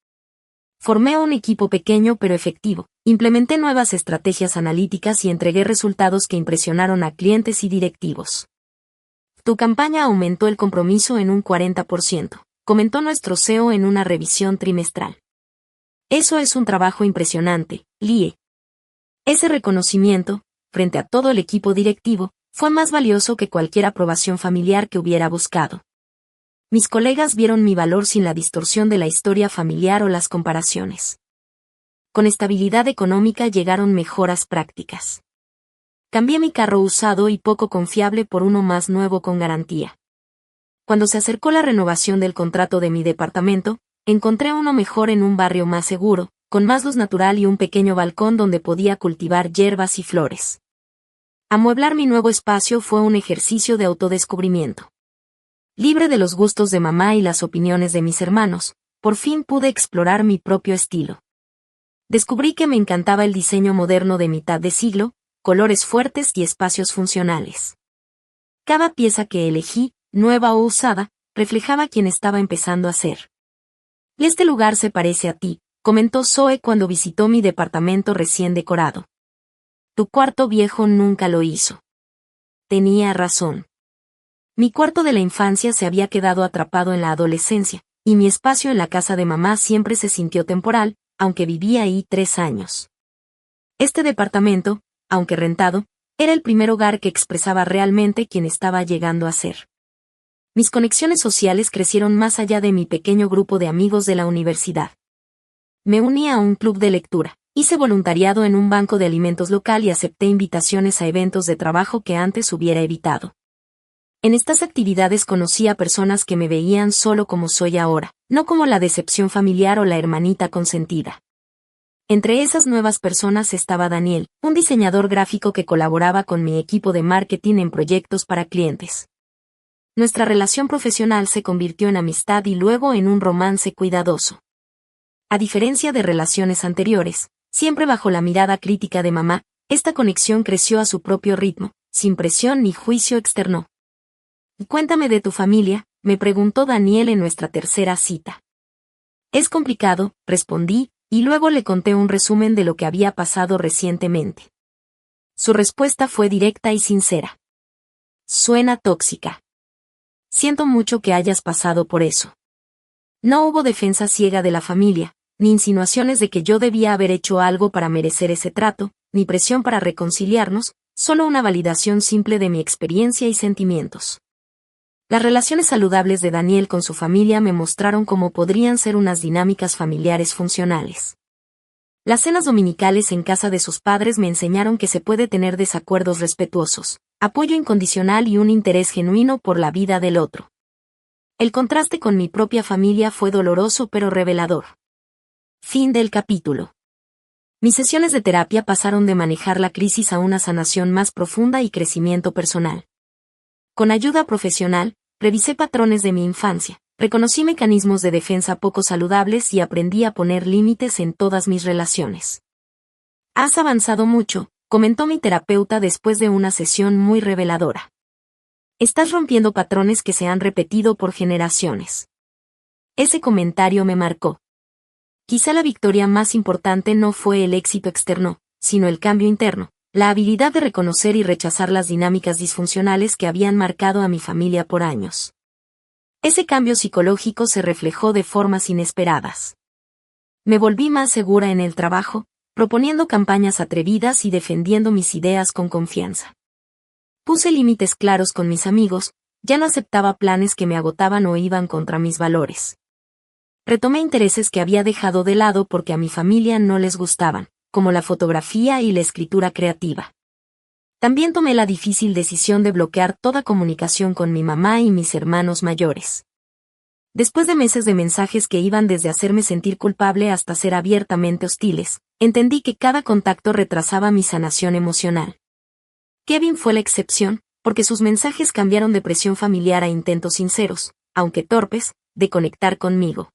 Formé un equipo pequeño pero efectivo, implementé nuevas estrategias analíticas y entregué resultados que impresionaron a clientes y directivos. Tu campaña aumentó el compromiso en un 40%, comentó nuestro CEO en una revisión trimestral. Eso es un trabajo impresionante, Lie. Ese reconocimiento, frente a todo el equipo directivo, fue más valioso que cualquier aprobación familiar que hubiera buscado. Mis colegas vieron mi valor sin la distorsión de la historia familiar o las comparaciones. Con estabilidad económica llegaron mejoras prácticas. Cambié mi carro usado y poco confiable por uno más nuevo con garantía. Cuando se acercó la renovación del contrato de mi departamento, encontré uno mejor en un barrio más seguro, con más luz natural y un pequeño balcón donde podía cultivar hierbas y flores. Amueblar mi nuevo espacio fue un ejercicio de autodescubrimiento. Libre de los gustos de mamá y las opiniones de mis hermanos, por fin pude explorar mi propio estilo. Descubrí que me encantaba el diseño moderno de mitad de siglo, colores fuertes y espacios funcionales. Cada pieza que elegí, nueva o usada, reflejaba quien estaba empezando a ser. Y este lugar se parece a ti, comentó Zoe cuando visitó mi departamento recién decorado. Tu cuarto viejo nunca lo hizo. Tenía razón. Mi cuarto de la infancia se había quedado atrapado en la adolescencia, y mi espacio en la casa de mamá siempre se sintió temporal, aunque vivía ahí 3 años. Este departamento, aunque rentado, era el primer hogar que expresaba realmente quién estaba llegando a ser. Mis conexiones sociales crecieron más allá de mi pequeño grupo de amigos de la universidad. Me uní a un club de lectura, hice voluntariado en un banco de alimentos local y acepté invitaciones a eventos de trabajo que antes hubiera evitado. En estas actividades conocí a personas que me veían solo como soy ahora, no como la decepción familiar o la hermanita consentida. Entre esas nuevas personas estaba Daniel, un diseñador gráfico que colaboraba con mi equipo de marketing en proyectos para clientes. Nuestra relación profesional se convirtió en amistad y luego en un romance cuidadoso. A diferencia de relaciones anteriores, siempre bajo la mirada crítica de mamá, esta conexión creció a su propio ritmo, sin presión ni juicio externo. Cuéntame de tu familia, me preguntó Daniel en nuestra tercera cita. Es complicado, respondí, y luego le conté un resumen de lo que había pasado recientemente. Su respuesta fue directa y sincera. Suena tóxica. Siento mucho que hayas pasado por eso. No hubo defensa ciega de la familia, ni insinuaciones de que yo debía haber hecho algo para merecer ese trato, ni presión para reconciliarnos, solo una validación simple de mi experiencia y sentimientos. Las relaciones saludables de Daniel con su familia me mostraron cómo podrían ser unas dinámicas familiares funcionales. Las cenas dominicales en casa de sus padres me enseñaron que se puede tener desacuerdos respetuosos, apoyo incondicional y un interés genuino por la vida del otro. El contraste con mi propia familia fue doloroso pero revelador. Fin del capítulo. Mis sesiones de terapia pasaron de manejar la crisis a una sanación más profunda y crecimiento personal. Con ayuda profesional, revisé patrones de mi infancia, reconocí mecanismos de defensa poco saludables y aprendí a poner límites en todas mis relaciones. Has avanzado mucho, comentó mi terapeuta después de una sesión muy reveladora. Estás rompiendo patrones que se han repetido por generaciones. Ese comentario me marcó. Quizá la victoria más importante no fue el éxito externo, sino el cambio interno, la habilidad de reconocer y rechazar las dinámicas disfuncionales que habían marcado a mi familia por años. Ese cambio psicológico se reflejó de formas inesperadas. Me volví más segura en el trabajo, proponiendo campañas atrevidas y defendiendo mis ideas con confianza. Puse límites claros con mis amigos, ya no aceptaba planes que me agotaban o iban contra mis valores. Retomé intereses que había dejado de lado porque a mi familia no les gustaban, como la fotografía y la escritura creativa. También tomé la difícil decisión de bloquear toda comunicación con mi mamá y mis hermanos mayores. Después de meses de mensajes que iban desde hacerme sentir culpable hasta ser abiertamente hostiles, entendí que cada contacto retrasaba mi sanación emocional. Kevin fue la excepción, porque sus mensajes cambiaron de presión familiar a intentos sinceros, aunque torpes, de conectar conmigo.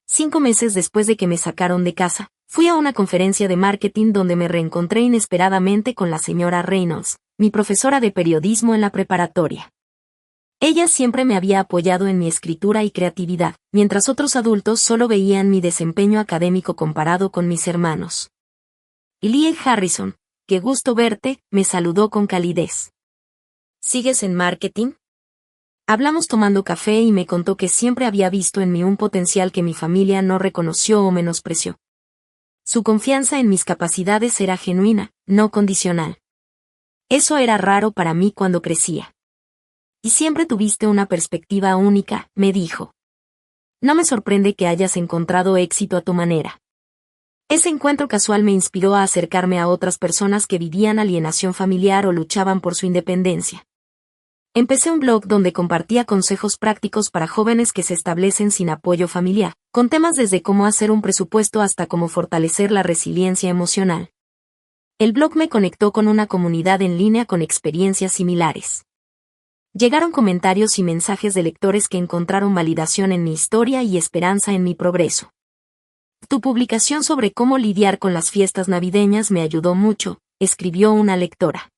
5 meses después de que me sacaron de casa, fui a una conferencia de marketing donde me reencontré inesperadamente con la señora Reynolds, mi profesora de periodismo en la preparatoria. Ella siempre me había apoyado en mi escritura y creatividad, mientras otros adultos solo veían mi desempeño académico comparado con mis hermanos. Lee Harrison, qué gusto verte, me saludó con calidez. ¿Sigues en marketing? Hablamos tomando café y me contó que siempre había visto en mí un potencial que mi familia no reconoció o menospreció. Su confianza en mis capacidades era genuina, no condicional. Eso era raro para mí cuando crecía. Y siempre tuviste una perspectiva única, me dijo. No me sorprende que hayas encontrado éxito a tu manera. Ese encuentro casual me inspiró a acercarme a otras personas que vivían alienación familiar o luchaban por su independencia. Empecé un blog donde compartía consejos prácticos para jóvenes que se establecen sin apoyo familiar, con temas desde cómo hacer un presupuesto hasta cómo fortalecer la resiliencia emocional. El blog me conectó con una comunidad en línea con experiencias similares. Llegaron comentarios y mensajes de lectores que encontraron validación en mi historia y esperanza en mi progreso. Tu publicación sobre cómo lidiar con las fiestas navideñas me ayudó mucho, escribió una lectora.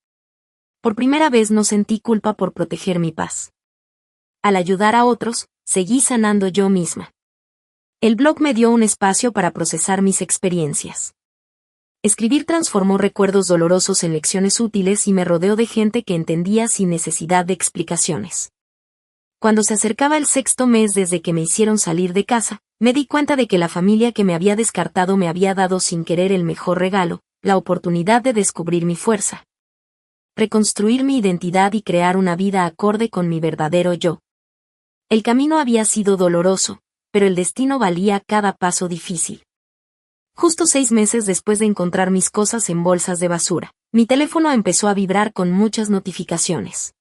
Por primera vez no sentí culpa por proteger mi paz. Al ayudar a otros, seguí sanando yo misma. El blog me dio un espacio para procesar mis experiencias. Escribir transformó recuerdos dolorosos en lecciones útiles y me rodeó de gente que entendía sin necesidad de explicaciones. Cuando se acercaba el 6º mes desde que me hicieron salir de casa, me di cuenta de que la familia que me había descartado me había dado sin querer el mejor regalo, la oportunidad de descubrir mi fuerza. Reconstruir mi identidad y crear una vida acorde con mi verdadero yo. El camino había sido doloroso, pero el destino valía cada paso difícil. Justo 6 meses después de encontrar mis cosas en bolsas de basura, mi teléfono empezó a vibrar con muchas notificaciones.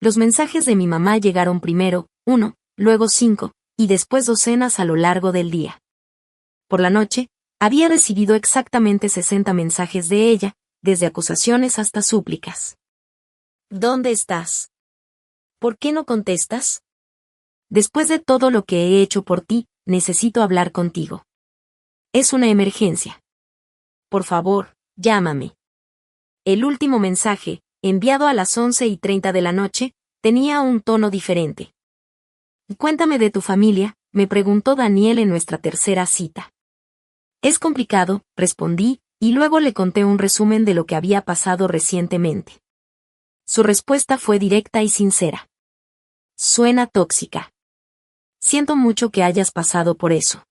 Los mensajes de mi mamá llegaron primero, 1, luego 5, y después docenas a lo largo del día. Por la noche, había recibido exactamente 60 mensajes de ella, desde acusaciones hasta súplicas. ¿Dónde estás? ¿Por qué no contestas? Después de todo lo que he hecho por ti, necesito hablar contigo. Es una emergencia. Por favor, llámame. El último mensaje, enviado a las 11:30 de la noche, tenía un tono diferente. Cuéntame de tu familia, me preguntó Daniel en nuestra tercera cita. Es complicado, respondí, y luego le conté un resumen de lo que había pasado recientemente. Su respuesta fue directa y sincera. Suena tóxica. Siento mucho que hayas pasado por eso.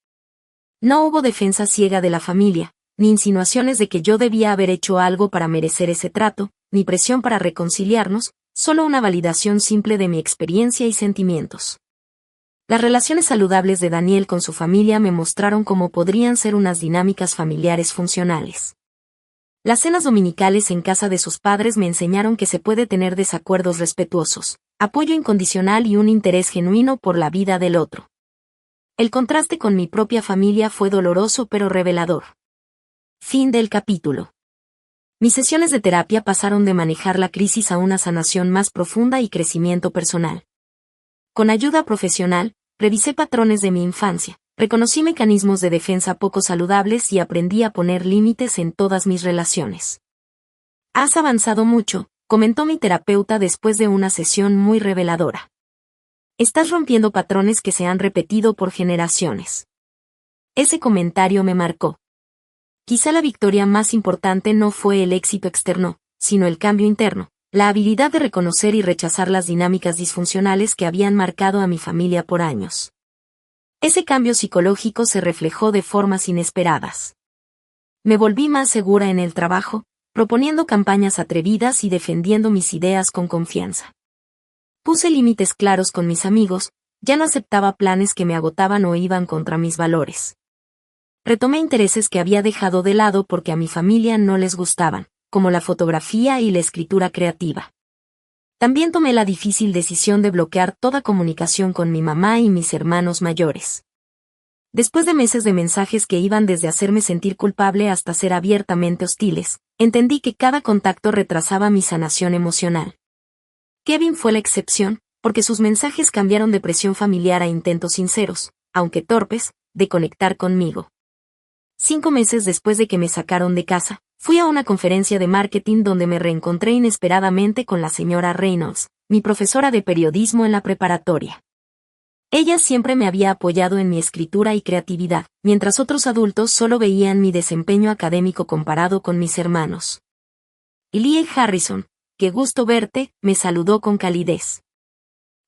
No hubo defensa ciega de la familia, ni insinuaciones de que yo debía haber hecho algo para merecer ese trato, ni presión para reconciliarnos, solo una validación simple de mi experiencia y sentimientos. Las relaciones saludables de Daniel con su familia me mostraron cómo podrían ser unas dinámicas familiares funcionales. Las cenas dominicales en casa de sus padres me enseñaron que se puede tener desacuerdos respetuosos, apoyo incondicional y un interés genuino por la vida del otro. El contraste con mi propia familia fue doloroso pero revelador. Fin del capítulo. Mis sesiones de terapia pasaron de manejar la crisis a una sanación más profunda y crecimiento personal. Con ayuda profesional, revisé patrones de mi infancia, reconocí mecanismos de defensa poco saludables y aprendí a poner límites en todas mis relaciones. Has avanzado mucho, comentó mi terapeuta después de una sesión muy reveladora. Estás rompiendo patrones que se han repetido por generaciones. Ese comentario me marcó. Quizá la victoria más importante no fue el éxito externo, sino el cambio interno, la habilidad de reconocer y rechazar las dinámicas disfuncionales que habían marcado a mi familia por años. Ese cambio psicológico se reflejó de formas inesperadas. Me volví más segura en el trabajo, proponiendo campañas atrevidas y defendiendo mis ideas con confianza. Puse límites claros con mis amigos, ya no aceptaba planes que me agotaban o iban contra mis valores. Retomé intereses que había dejado de lado porque a mi familia no les gustaban, como la fotografía y la escritura creativa. También tomé la difícil decisión de bloquear toda comunicación con mi mamá y mis hermanos mayores. Después de meses de mensajes que iban desde hacerme sentir culpable hasta ser abiertamente hostiles, entendí que cada contacto retrasaba mi sanación emocional. Kevin fue la excepción, porque sus mensajes cambiaron de presión familiar a intentos sinceros, aunque torpes, de conectar conmigo. 5 meses después de que me sacaron de casa, fui a una conferencia de marketing donde me reencontré inesperadamente con la señora Reynolds, mi profesora de periodismo en la preparatoria. Ella siempre me había apoyado en mi escritura y creatividad, mientras otros adultos solo veían mi desempeño académico comparado con mis hermanos. Lee Harrison, qué gusto verte, me saludó con calidez.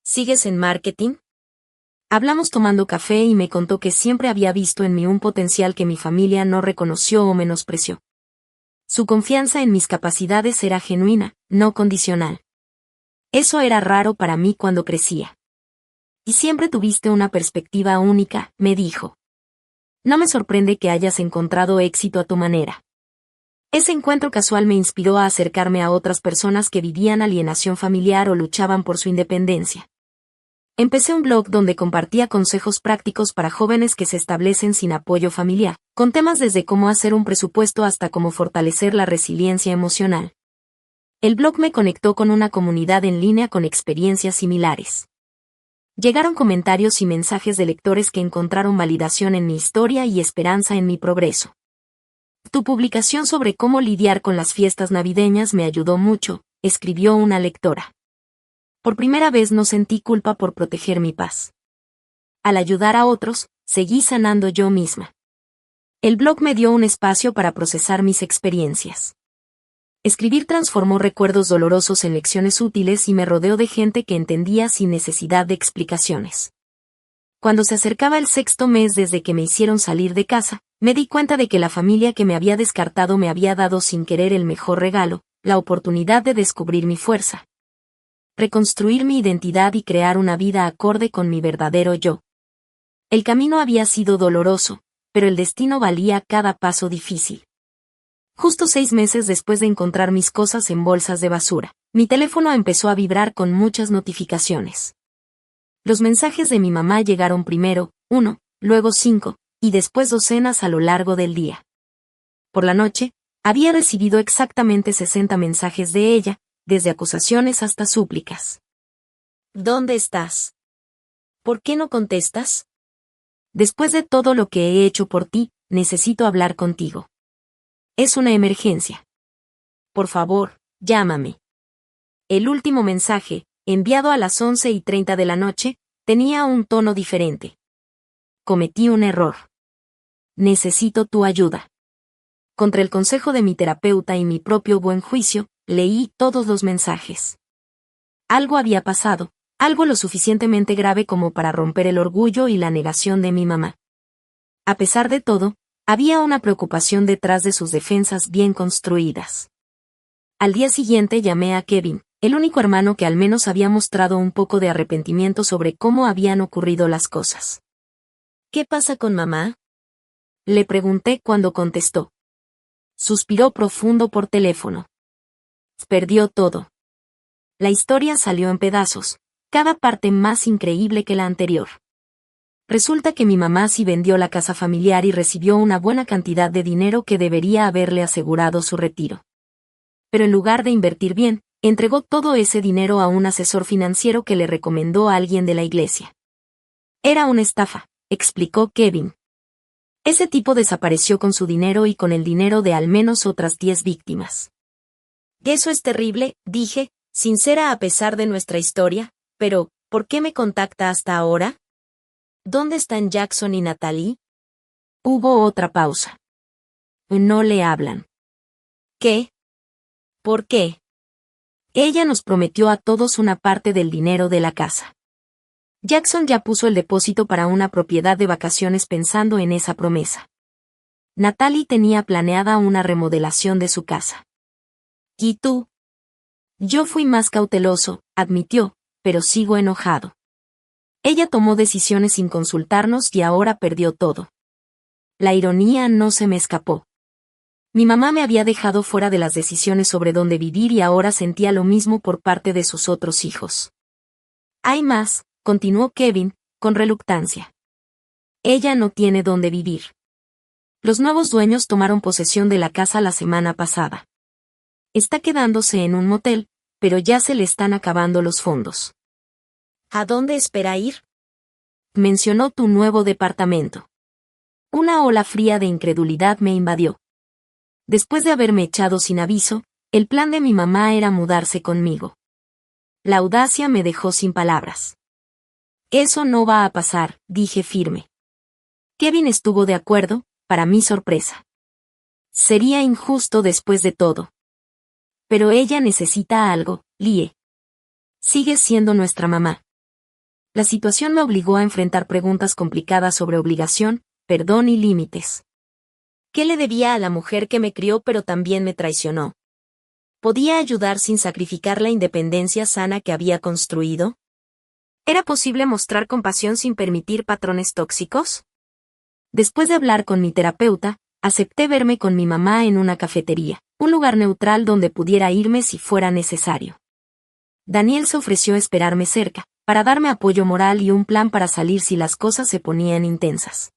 ¿Sigues en marketing? Hablamos tomando café y me contó que siempre había visto en mí un potencial que mi familia no reconoció o menospreció. Su confianza en mis capacidades era genuina, no condicional. Eso era raro para mí cuando crecía. Y siempre tuviste una perspectiva única, me dijo. No me sorprende que hayas encontrado éxito a tu manera. Ese encuentro casual me inspiró a acercarme a otras personas que vivían alienación familiar o luchaban por su independencia. Empecé un blog donde compartía consejos prácticos para jóvenes que se establecen sin apoyo familiar, con temas desde cómo hacer un presupuesto hasta cómo fortalecer la resiliencia emocional. El blog me conectó con una comunidad en línea con experiencias similares. Llegaron comentarios y mensajes de lectores que encontraron validación en mi historia y esperanza en mi progreso. Tu publicación sobre cómo lidiar con las fiestas navideñas me ayudó mucho, escribió una lectora. Por primera vez no sentí culpa por proteger mi paz. Al ayudar a otros, seguí sanando yo misma. El blog me dio un espacio para procesar mis experiencias. Escribir transformó recuerdos dolorosos en lecciones útiles y me rodeó de gente que entendía sin necesidad de explicaciones. Cuando se acercaba el 6º mes desde que me hicieron salir de casa, me di cuenta de que la familia que me había descartado me había dado sin querer el mejor regalo, la oportunidad de descubrir mi fuerza. Reconstruir mi identidad y crear una vida acorde con mi verdadero yo. El camino había sido doloroso, pero el destino valía cada paso difícil. Justo 6 meses después de encontrar mis cosas en bolsas de basura, mi teléfono empezó a vibrar con muchas notificaciones. Los mensajes de mi mamá llegaron primero, 1, luego 5, y después docenas a lo largo del día. Por la noche, había recibido exactamente 60 mensajes de ella, desde acusaciones hasta súplicas. ¿Dónde estás? ¿Por qué no contestas? Después de todo lo que he hecho por ti, necesito hablar contigo. Es una emergencia. Por favor, llámame. El último mensaje, enviado a las 11:30 de la noche, Tenía un tono diferente. Cometí un error. Necesito tu ayuda. Contra el consejo de mi terapeuta y mi propio buen juicio, leí todos los mensajes. Algo había pasado, algo lo suficientemente grave como para romper el orgullo y la negación de mi mamá. A pesar de todo, había una preocupación detrás de sus defensas bien construidas. Al día siguiente llamé a Kevin, el único hermano que al menos había mostrado un poco de arrepentimiento sobre cómo habían ocurrido las cosas. ¿Qué pasa con mamá?, le pregunté cuando contestó. Suspiró profundo por teléfono. Perdió todo. La historia salió en pedazos, cada parte más increíble que la anterior. Resulta que mi mamá sí vendió la casa familiar y recibió una buena cantidad de dinero que debería haberle asegurado su retiro. Pero en lugar de invertir bien, entregó todo ese dinero a un asesor financiero que le recomendó a alguien de la iglesia. Era una estafa, explicó Kevin. Ese tipo desapareció con su dinero y con el dinero de al menos otras 10 víctimas. Eso es terrible, dije, sincera a pesar de nuestra historia, pero, ¿por qué me contacta hasta ahora? ¿Dónde están Jackson y Natalie? Hubo otra pausa. No le hablan. ¿Qué? ¿Por qué? Ella nos prometió a todos una parte del dinero de la casa. Jackson ya puso el depósito para una propiedad de vacaciones pensando en esa promesa. Natalie tenía planeada una remodelación de su casa. ¿Y tú? Yo fui más cauteloso, admitió, pero sigo enojado. Ella tomó decisiones sin consultarnos y ahora perdió todo. La ironía no se me escapó. Mi mamá me había dejado fuera de las decisiones sobre dónde vivir y ahora sentía lo mismo por parte de sus otros hijos. Hay más, continuó Kevin, con reluctancia. Ella no tiene dónde vivir. Los nuevos dueños tomaron posesión de la casa la semana pasada. Está quedándose en un motel, pero ya se le están acabando los fondos. ¿A dónde espera ir? Mencionó tu nuevo departamento. Una ola fría de incredulidad me invadió. Después de haberme echado sin aviso, el plan de mi mamá era mudarse conmigo. La audacia me dejó sin palabras. Eso no va a pasar, dije firme. Kevin estuvo de acuerdo, para mi sorpresa. Sería injusto después de todo. Pero ella necesita algo, Lie. Sigue siendo nuestra mamá. La situación me obligó a enfrentar preguntas complicadas sobre obligación, perdón y límites. ¿Qué le debía a la mujer que me crió pero también me traicionó? ¿Podía ayudar sin sacrificar la independencia sana que había construido? ¿Era posible mostrar compasión sin permitir patrones tóxicos? Después de hablar con mi terapeuta, acepté verme con mi mamá en una cafetería, un lugar neutral donde pudiera irme si fuera necesario. Daniel se ofreció a esperarme cerca, para darme apoyo moral y un plan para salir si las cosas se ponían intensas.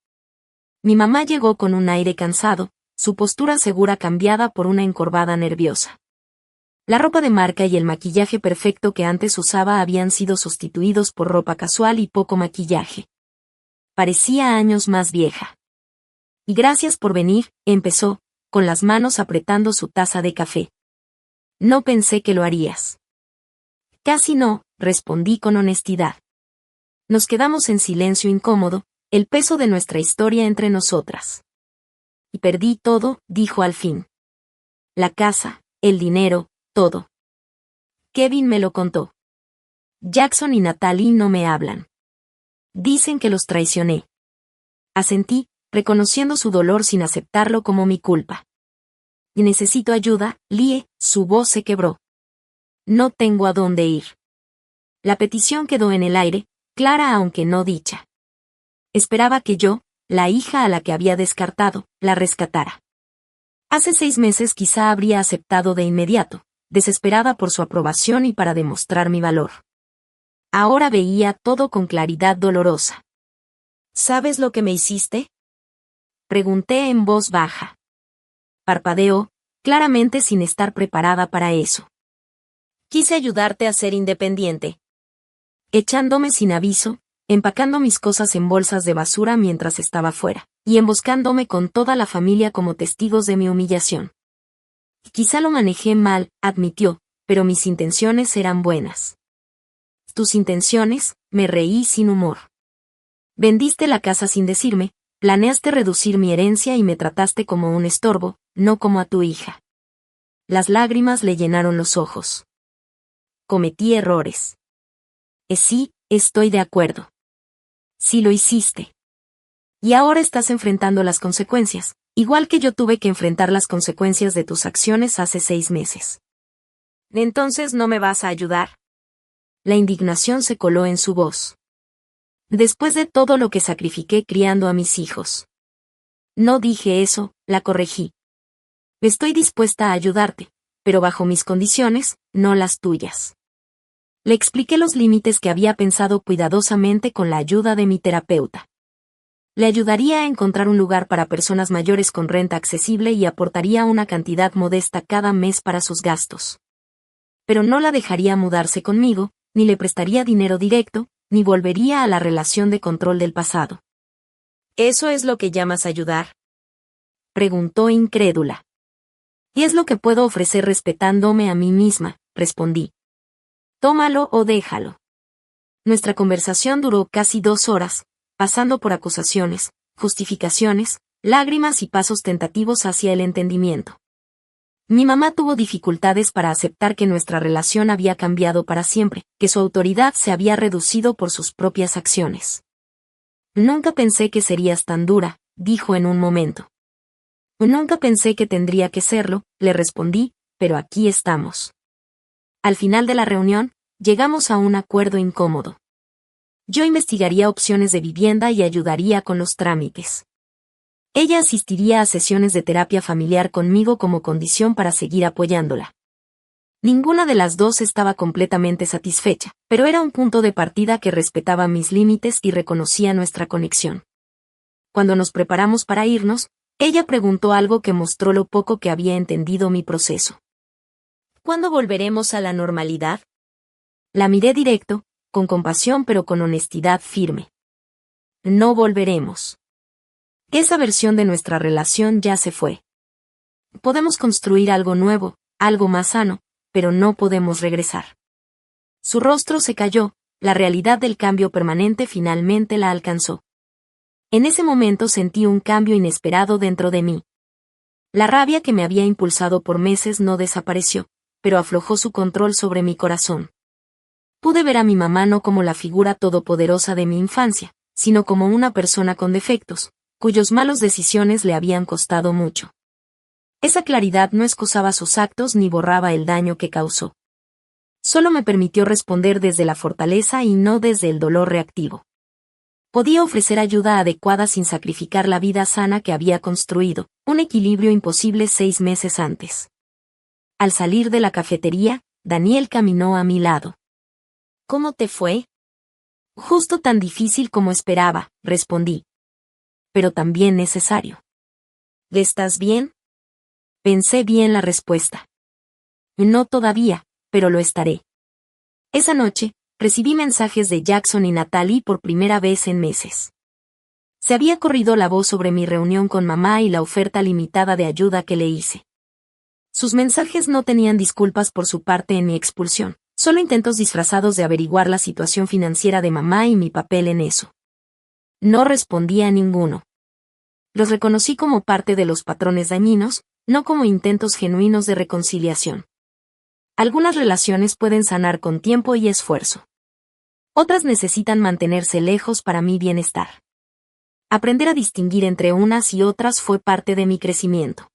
Mi mamá llegó con un aire cansado, su postura segura cambiada por una encorvada nerviosa. La ropa de marca y el maquillaje perfecto que antes usaba habían sido sustituidos por ropa casual y poco maquillaje. Parecía años más vieja. Y gracias por venir, empezó, con las manos apretando su taza de café. No pensé que lo harías. Casi no, respondí con honestidad. Nos quedamos en silencio incómodo, el peso de nuestra historia entre nosotras. Y perdí todo, dijo al fin. La casa, el dinero, todo. Kevin me lo contó. Jackson y Natalie no me hablan. Dicen que los traicioné. Asentí, reconociendo su dolor sin aceptarlo como mi culpa. Y necesito ayuda, Lie, su voz se quebró. No tengo a dónde ir. La petición quedó en el aire, clara aunque no dicha. Esperaba que yo, la hija a la que había descartado, la rescatara. Hace 6 meses quizá habría aceptado de inmediato, desesperada por su aprobación y para demostrar mi valor. Ahora veía todo con claridad dolorosa. ¿Sabes lo que me hiciste?, pregunté en voz baja. Parpadeó, claramente sin estar preparada para eso. Quise ayudarte a ser independiente. Echándome sin aviso, empacando mis cosas en bolsas de basura mientras estaba fuera, y emboscándome con toda la familia como testigos de mi humillación. Quizá lo manejé mal, admitió, pero mis intenciones eran buenas. ¿Tus intenciones?, me reí sin humor. Vendiste la casa sin decirme, planeaste reducir mi herencia y me trataste como un estorbo, no como a tu hija. Las lágrimas le llenaron los ojos. Cometí errores. Sí, estoy de acuerdo. Sí lo hiciste. Y ahora estás enfrentando las consecuencias, igual que yo tuve que enfrentar las consecuencias de tus acciones hace 6 meses. ¿Entonces no me vas a ayudar? La indignación se coló en su voz. Después de todo lo que sacrifiqué criando a mis hijos. No dije eso, la corregí. Estoy dispuesta a ayudarte, pero bajo mis condiciones, no las tuyas. Le expliqué los límites que había pensado cuidadosamente con la ayuda de mi terapeuta. Le ayudaría a encontrar un lugar para personas mayores con renta accesible y aportaría una cantidad modesta cada mes para sus gastos. Pero no la dejaría mudarse conmigo, ni le prestaría dinero directo, ni volvería a la relación de control del pasado. ¿Eso es lo que llamas ayudar?, preguntó incrédula. Y es lo que puedo ofrecer respetándome a mí misma, respondí. Tómalo o déjalo. Nuestra conversación duró casi 2 horas, pasando por acusaciones, justificaciones, lágrimas y pasos tentativos hacia el entendimiento. Mi mamá tuvo dificultades para aceptar que nuestra relación había cambiado para siempre, que su autoridad se había reducido por sus propias acciones. Nunca pensé que serías tan dura, dijo en un momento. Nunca pensé que tendría que serlo, le respondí, pero aquí estamos. Al final de la reunión, llegamos a un acuerdo incómodo. Yo investigaría opciones de vivienda y ayudaría con los trámites. Ella asistiría a sesiones de terapia familiar conmigo como condición para seguir apoyándola. Ninguna de las dos estaba completamente satisfecha, pero era un punto de partida que respetaba mis límites y reconocía nuestra conexión. Cuando nos preparamos para irnos, ella preguntó algo que mostró lo poco que había entendido mi proceso. ¿Cuándo volveremos a la normalidad? La miré directo, con compasión pero con honestidad firme. No volveremos. Esa versión de nuestra relación ya se fue. Podemos construir algo nuevo, algo más sano, pero no podemos regresar. Su rostro se cayó, la realidad del cambio permanente finalmente la alcanzó. En ese momento sentí un cambio inesperado dentro de mí. La rabia que me había impulsado por meses no desapareció, pero aflojó su control sobre mi corazón. Pude ver a mi mamá no como la figura todopoderosa de mi infancia, sino como una persona con defectos, cuyos malas decisiones le habían costado mucho. Esa claridad no excusaba sus actos ni borraba el daño que causó. Solo me permitió responder desde la fortaleza y no desde el dolor reactivo. Podía ofrecer ayuda adecuada sin sacrificar la vida sana que había construido, un equilibrio imposible 6 meses antes. Al salir de la cafetería, Daniel caminó a mi lado. ¿Cómo te fue? Justo tan difícil como esperaba, respondí. Pero también necesario. ¿Estás bien? Pensé bien la respuesta. No todavía, pero lo estaré. Esa noche, recibí mensajes de Jackson y Natalie por primera vez en meses. Se había corrido la voz sobre mi reunión con mamá y la oferta limitada de ayuda que le hice. Sus mensajes no tenían disculpas por su parte en mi expulsión, solo intentos disfrazados de averiguar la situación financiera de mamá y mi papel en eso. No respondí a ninguno. Los reconocí como parte de los patrones dañinos, no como intentos genuinos de reconciliación. Algunas relaciones pueden sanar con tiempo y esfuerzo. Otras necesitan mantenerse lejos para mi bienestar. Aprender a distinguir entre unas y otras fue parte de mi crecimiento.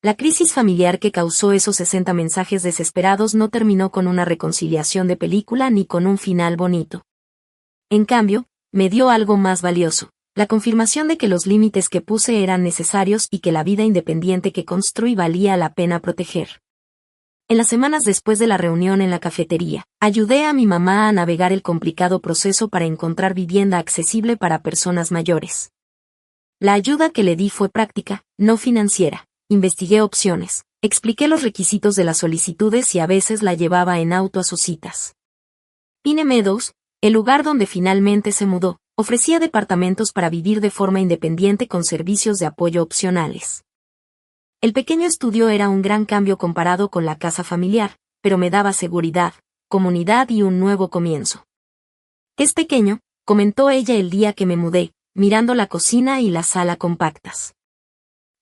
La crisis familiar que causó esos 60 mensajes desesperados no terminó con una reconciliación de película ni con un final bonito. En cambio, me dio algo más valioso. La confirmación de que los límites que puse eran necesarios y que la vida independiente que construí valía la pena proteger. En las semanas después de la reunión en la cafetería, ayudé a mi mamá a navegar el complicado proceso para encontrar vivienda accesible para personas mayores. La ayuda que le di fue práctica, no financiera. Investigué opciones, expliqué los requisitos de las solicitudes y a veces la llevaba en auto a sus citas. Pine Meadows, el lugar donde finalmente se mudó, ofrecía departamentos para vivir de forma independiente con servicios de apoyo opcionales. El pequeño estudio era un gran cambio comparado con la casa familiar, pero me daba seguridad, comunidad y un nuevo comienzo. Es pequeño, comentó ella el día que me mudé, mirando la cocina y la sala compactas.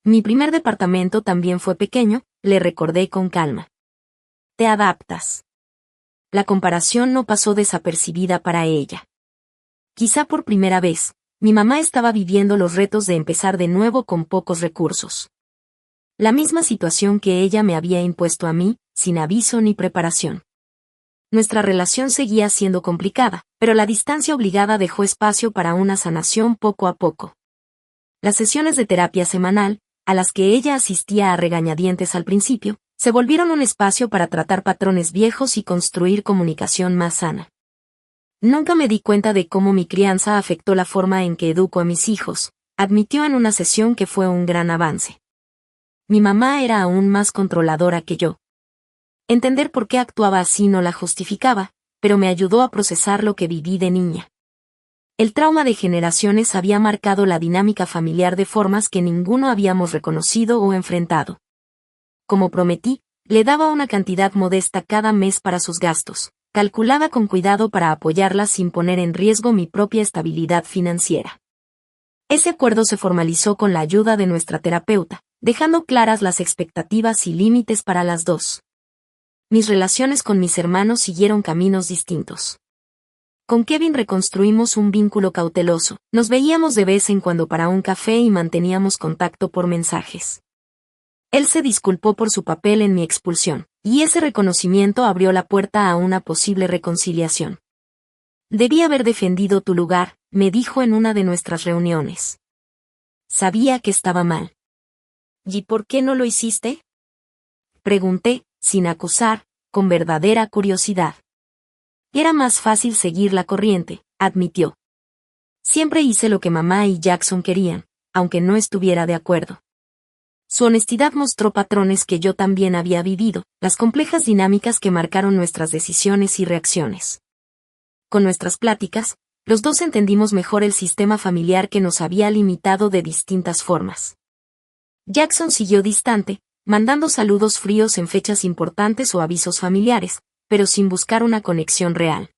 Mi primer departamento también fue pequeño, le recordé con calma. Te adaptas. La comparación no pasó desapercibida para ella. Quizá por primera vez, mi mamá estaba viviendo los retos de empezar de nuevo con pocos recursos. La misma situación que ella me había impuesto a mí, sin aviso ni preparación. Nuestra relación seguía siendo complicada, pero la distancia obligada dejó espacio para una sanación poco a poco. Las sesiones de terapia semanal, a las que ella asistía a regañadientes al principio, se volvieron un espacio para tratar patrones viejos y construir comunicación más sana. Nunca me di cuenta de cómo mi crianza afectó la forma en que educo a mis hijos, admitió en una sesión que fue un gran avance. Mi mamá era aún más controladora que yo. Entender por qué actuaba así no la justificaba, pero me ayudó a procesar lo que viví de niña. El trauma de generaciones había marcado la dinámica familiar de formas que ninguno habíamos reconocido o enfrentado. Como prometí, le daba una cantidad modesta cada mes para sus gastos, calculada con cuidado para apoyarla sin poner en riesgo mi propia estabilidad financiera. Ese acuerdo se formalizó con la ayuda de nuestra terapeuta, dejando claras las expectativas y límites para las dos. Mis relaciones con mis hermanos siguieron caminos distintos. Con Kevin reconstruimos un vínculo cauteloso, nos veíamos de vez en cuando para un café y manteníamos contacto por mensajes. Él se disculpó por su papel en mi expulsión, y ese reconocimiento abrió la puerta a una posible reconciliación. Debí haber defendido tu lugar, me dijo en una de nuestras reuniones. Sabía que estaba mal. ¿Y por qué no lo hiciste? Pregunté, sin acusar, con verdadera curiosidad. Era más fácil seguir la corriente, admitió. Siempre hice lo que mamá y Jackson querían, aunque no estuviera de acuerdo. Su honestidad mostró patrones que yo también había vivido, las complejas dinámicas que marcaron nuestras decisiones y reacciones. Con nuestras pláticas, los dos entendimos mejor el sistema familiar que nos había limitado de distintas formas. Jackson siguió distante, mandando saludos fríos en fechas importantes o avisos familiares, pero sin buscar una conexión real.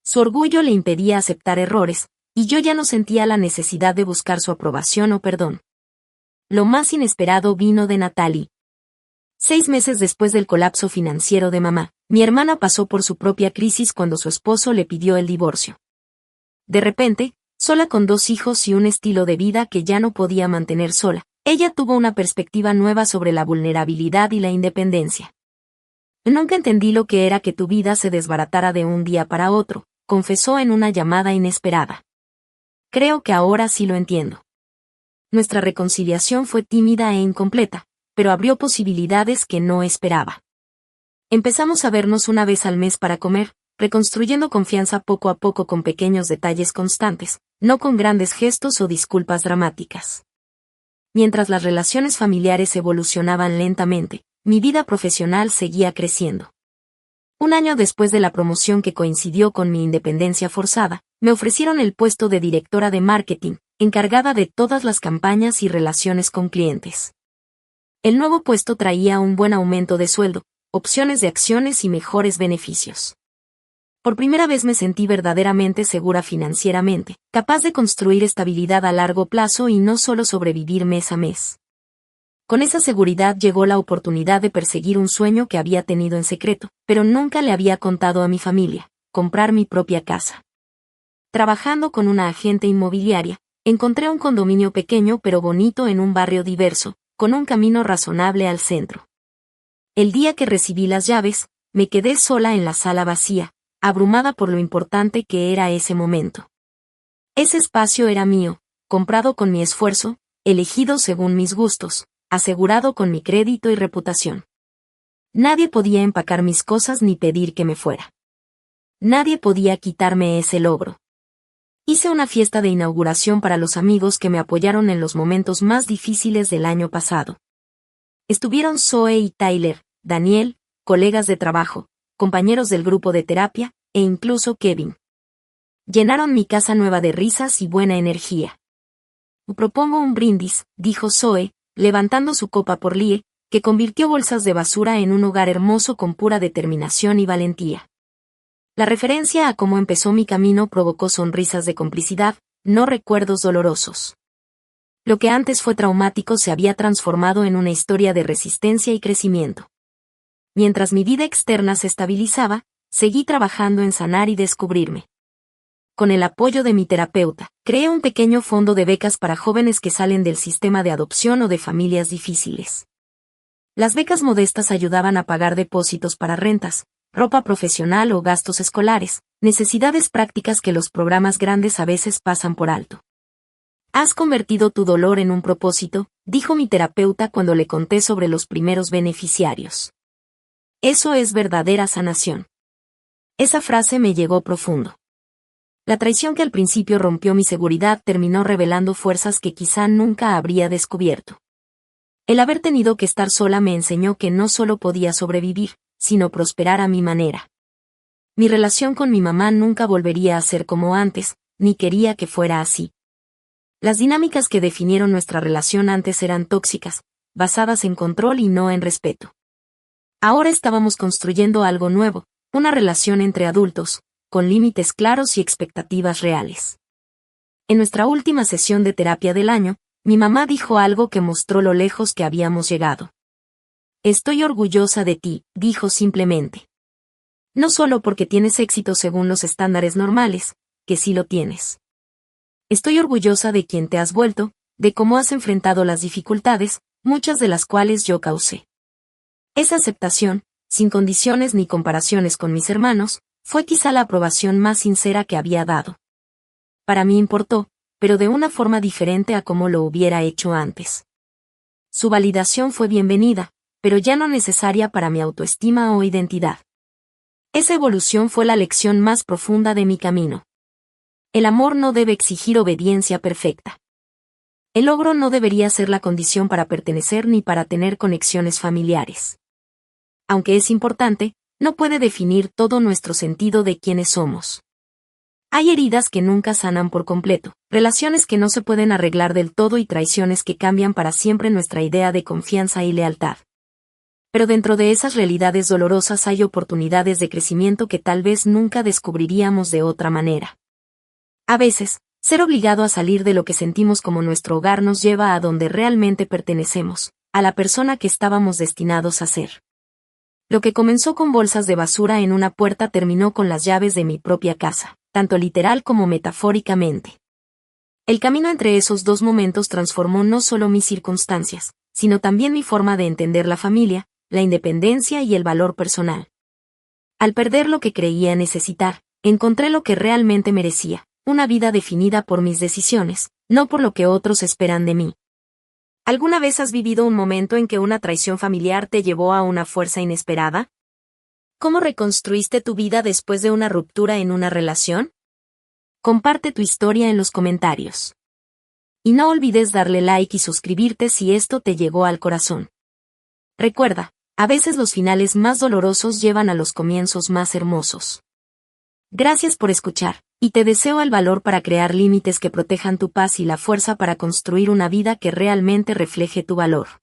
Su orgullo le impedía aceptar errores, y yo ya no sentía la necesidad de buscar su aprobación o perdón. Lo más inesperado vino de Natalie. 6 meses después del colapso financiero de mamá, mi hermana pasó por su propia crisis cuando su esposo le pidió el divorcio. De repente, sola con 2 hijos y un estilo de vida que ya no podía mantener sola, ella tuvo una perspectiva nueva sobre la vulnerabilidad y la independencia. Nunca entendí lo que era que tu vida se desbaratara de un día para otro, confesó en una llamada inesperada. Creo que ahora sí lo entiendo. Nuestra reconciliación fue tímida e incompleta, pero abrió posibilidades que no esperaba. Empezamos a vernos una vez al mes para comer, reconstruyendo confianza poco a poco con pequeños detalles constantes, no con grandes gestos o disculpas dramáticas. Mientras las relaciones familiares evolucionaban lentamente, mi vida profesional seguía creciendo. Un año después de la promoción que coincidió con mi independencia forzada, me ofrecieron el puesto de directora de marketing, encargada de todas las campañas y relaciones con clientes. El nuevo puesto traía un buen aumento de sueldo, opciones de acciones y mejores beneficios. Por primera vez me sentí verdaderamente segura financieramente, capaz de construir estabilidad a largo plazo y no solo sobrevivir mes a mes. Con esa seguridad llegó la oportunidad de perseguir un sueño que había tenido en secreto, pero nunca le había contado a mi familia: comprar mi propia casa. Trabajando con una agente inmobiliaria, encontré un condominio pequeño pero bonito en un barrio diverso, con un camino razonable al centro. El día que recibí las llaves, me quedé sola en la sala vacía, abrumada por lo importante que era ese momento. Ese espacio era mío, comprado con mi esfuerzo, elegido según mis gustos, asegurado con mi crédito y reputación. Nadie podía empacar mis cosas ni pedir que me fuera. Nadie podía quitarme ese logro. Hice una fiesta de inauguración para los amigos que me apoyaron en los momentos más difíciles del año pasado. Estuvieron Zoe y Tyler, Daniel, colegas de trabajo, compañeros del grupo de terapia, e incluso Kevin. Llenaron mi casa nueva de risas y buena energía. Propongo un brindis, dijo Zoe, levantando su copa por Lie, que convirtió Bolsas de Basura en un hogar hermoso con pura determinación y valentía. La referencia a cómo empezó mi camino provocó sonrisas de complicidad, no recuerdos dolorosos. Lo que antes fue traumático se había transformado en una historia de resistencia y crecimiento. Mientras mi vida externa se estabilizaba, seguí trabajando en sanar y descubrirme. Con el apoyo de mi terapeuta, creé un pequeño fondo de becas para jóvenes que salen del sistema de adopción o de familias difíciles. Las becas modestas ayudaban a pagar depósitos para rentas, ropa profesional o gastos escolares, necesidades prácticas que los programas grandes a veces pasan por alto. Has convertido tu dolor en un propósito, dijo mi terapeuta cuando le conté sobre los primeros beneficiarios. Eso es verdadera sanación. Esa frase me llegó profundo. La traición que al principio rompió mi seguridad terminó revelando fuerzas que quizá nunca habría descubierto. El haber tenido que estar sola me enseñó que no solo podía sobrevivir, sino prosperar a mi manera. Mi relación con mi mamá nunca volvería a ser como antes, ni quería que fuera así. Las dinámicas que definieron nuestra relación antes eran tóxicas, basadas en control y no en respeto. Ahora estábamos construyendo algo nuevo, una relación entre adultos, con límites claros y expectativas reales. En nuestra última sesión de terapia del año, mi mamá dijo algo que mostró lo lejos que habíamos llegado. Estoy orgullosa de ti, dijo simplemente. No solo porque tienes éxito según los estándares normales, que sí lo tienes. Estoy orgullosa de quien te has vuelto, de cómo has enfrentado las dificultades, muchas de las cuales yo causé. Esa aceptación, sin condiciones ni comparaciones con mis hermanos, fue quizá la aprobación más sincera que había dado. Para mí importó, pero de una forma diferente a como lo hubiera hecho antes. Su validación fue bienvenida, pero ya no necesaria para mi autoestima o identidad. Esa evolución fue la lección más profunda de mi camino. El amor no debe exigir obediencia perfecta. El logro no debería ser la condición para pertenecer ni para tener conexiones familiares. Aunque es importante, no puede definir todo nuestro sentido de quiénes somos. Hay heridas que nunca sanan por completo, relaciones que no se pueden arreglar del todo y traiciones que cambian para siempre nuestra idea de confianza y lealtad. Pero dentro de esas realidades dolorosas hay oportunidades de crecimiento que tal vez nunca descubriríamos de otra manera. A veces, ser obligado a salir de lo que sentimos como nuestro hogar nos lleva a donde realmente pertenecemos, a la persona que estábamos destinados a ser. Lo que comenzó con bolsas de basura en una puerta terminó con las llaves de mi propia casa, tanto literal como metafóricamente. El camino entre esos dos momentos transformó no solo mis circunstancias, sino también mi forma de entender la familia, la independencia y el valor personal. Al perder lo que creía necesitar, encontré lo que realmente merecía, una vida definida por mis decisiones, no por lo que otros esperan de mí. ¿Alguna vez has vivido un momento en que una traición familiar te llevó a una fuerza inesperada? ¿Cómo reconstruiste tu vida después de una ruptura en una relación? Comparte tu historia en los comentarios. Y no olvides darle like y suscribirte si esto te llegó al corazón. Recuerda, a veces los finales más dolorosos llevan a los comienzos más hermosos. Gracias por escuchar, y te deseo el valor para crear límites que protejan tu paz y la fuerza para construir una vida que realmente refleje tu valor.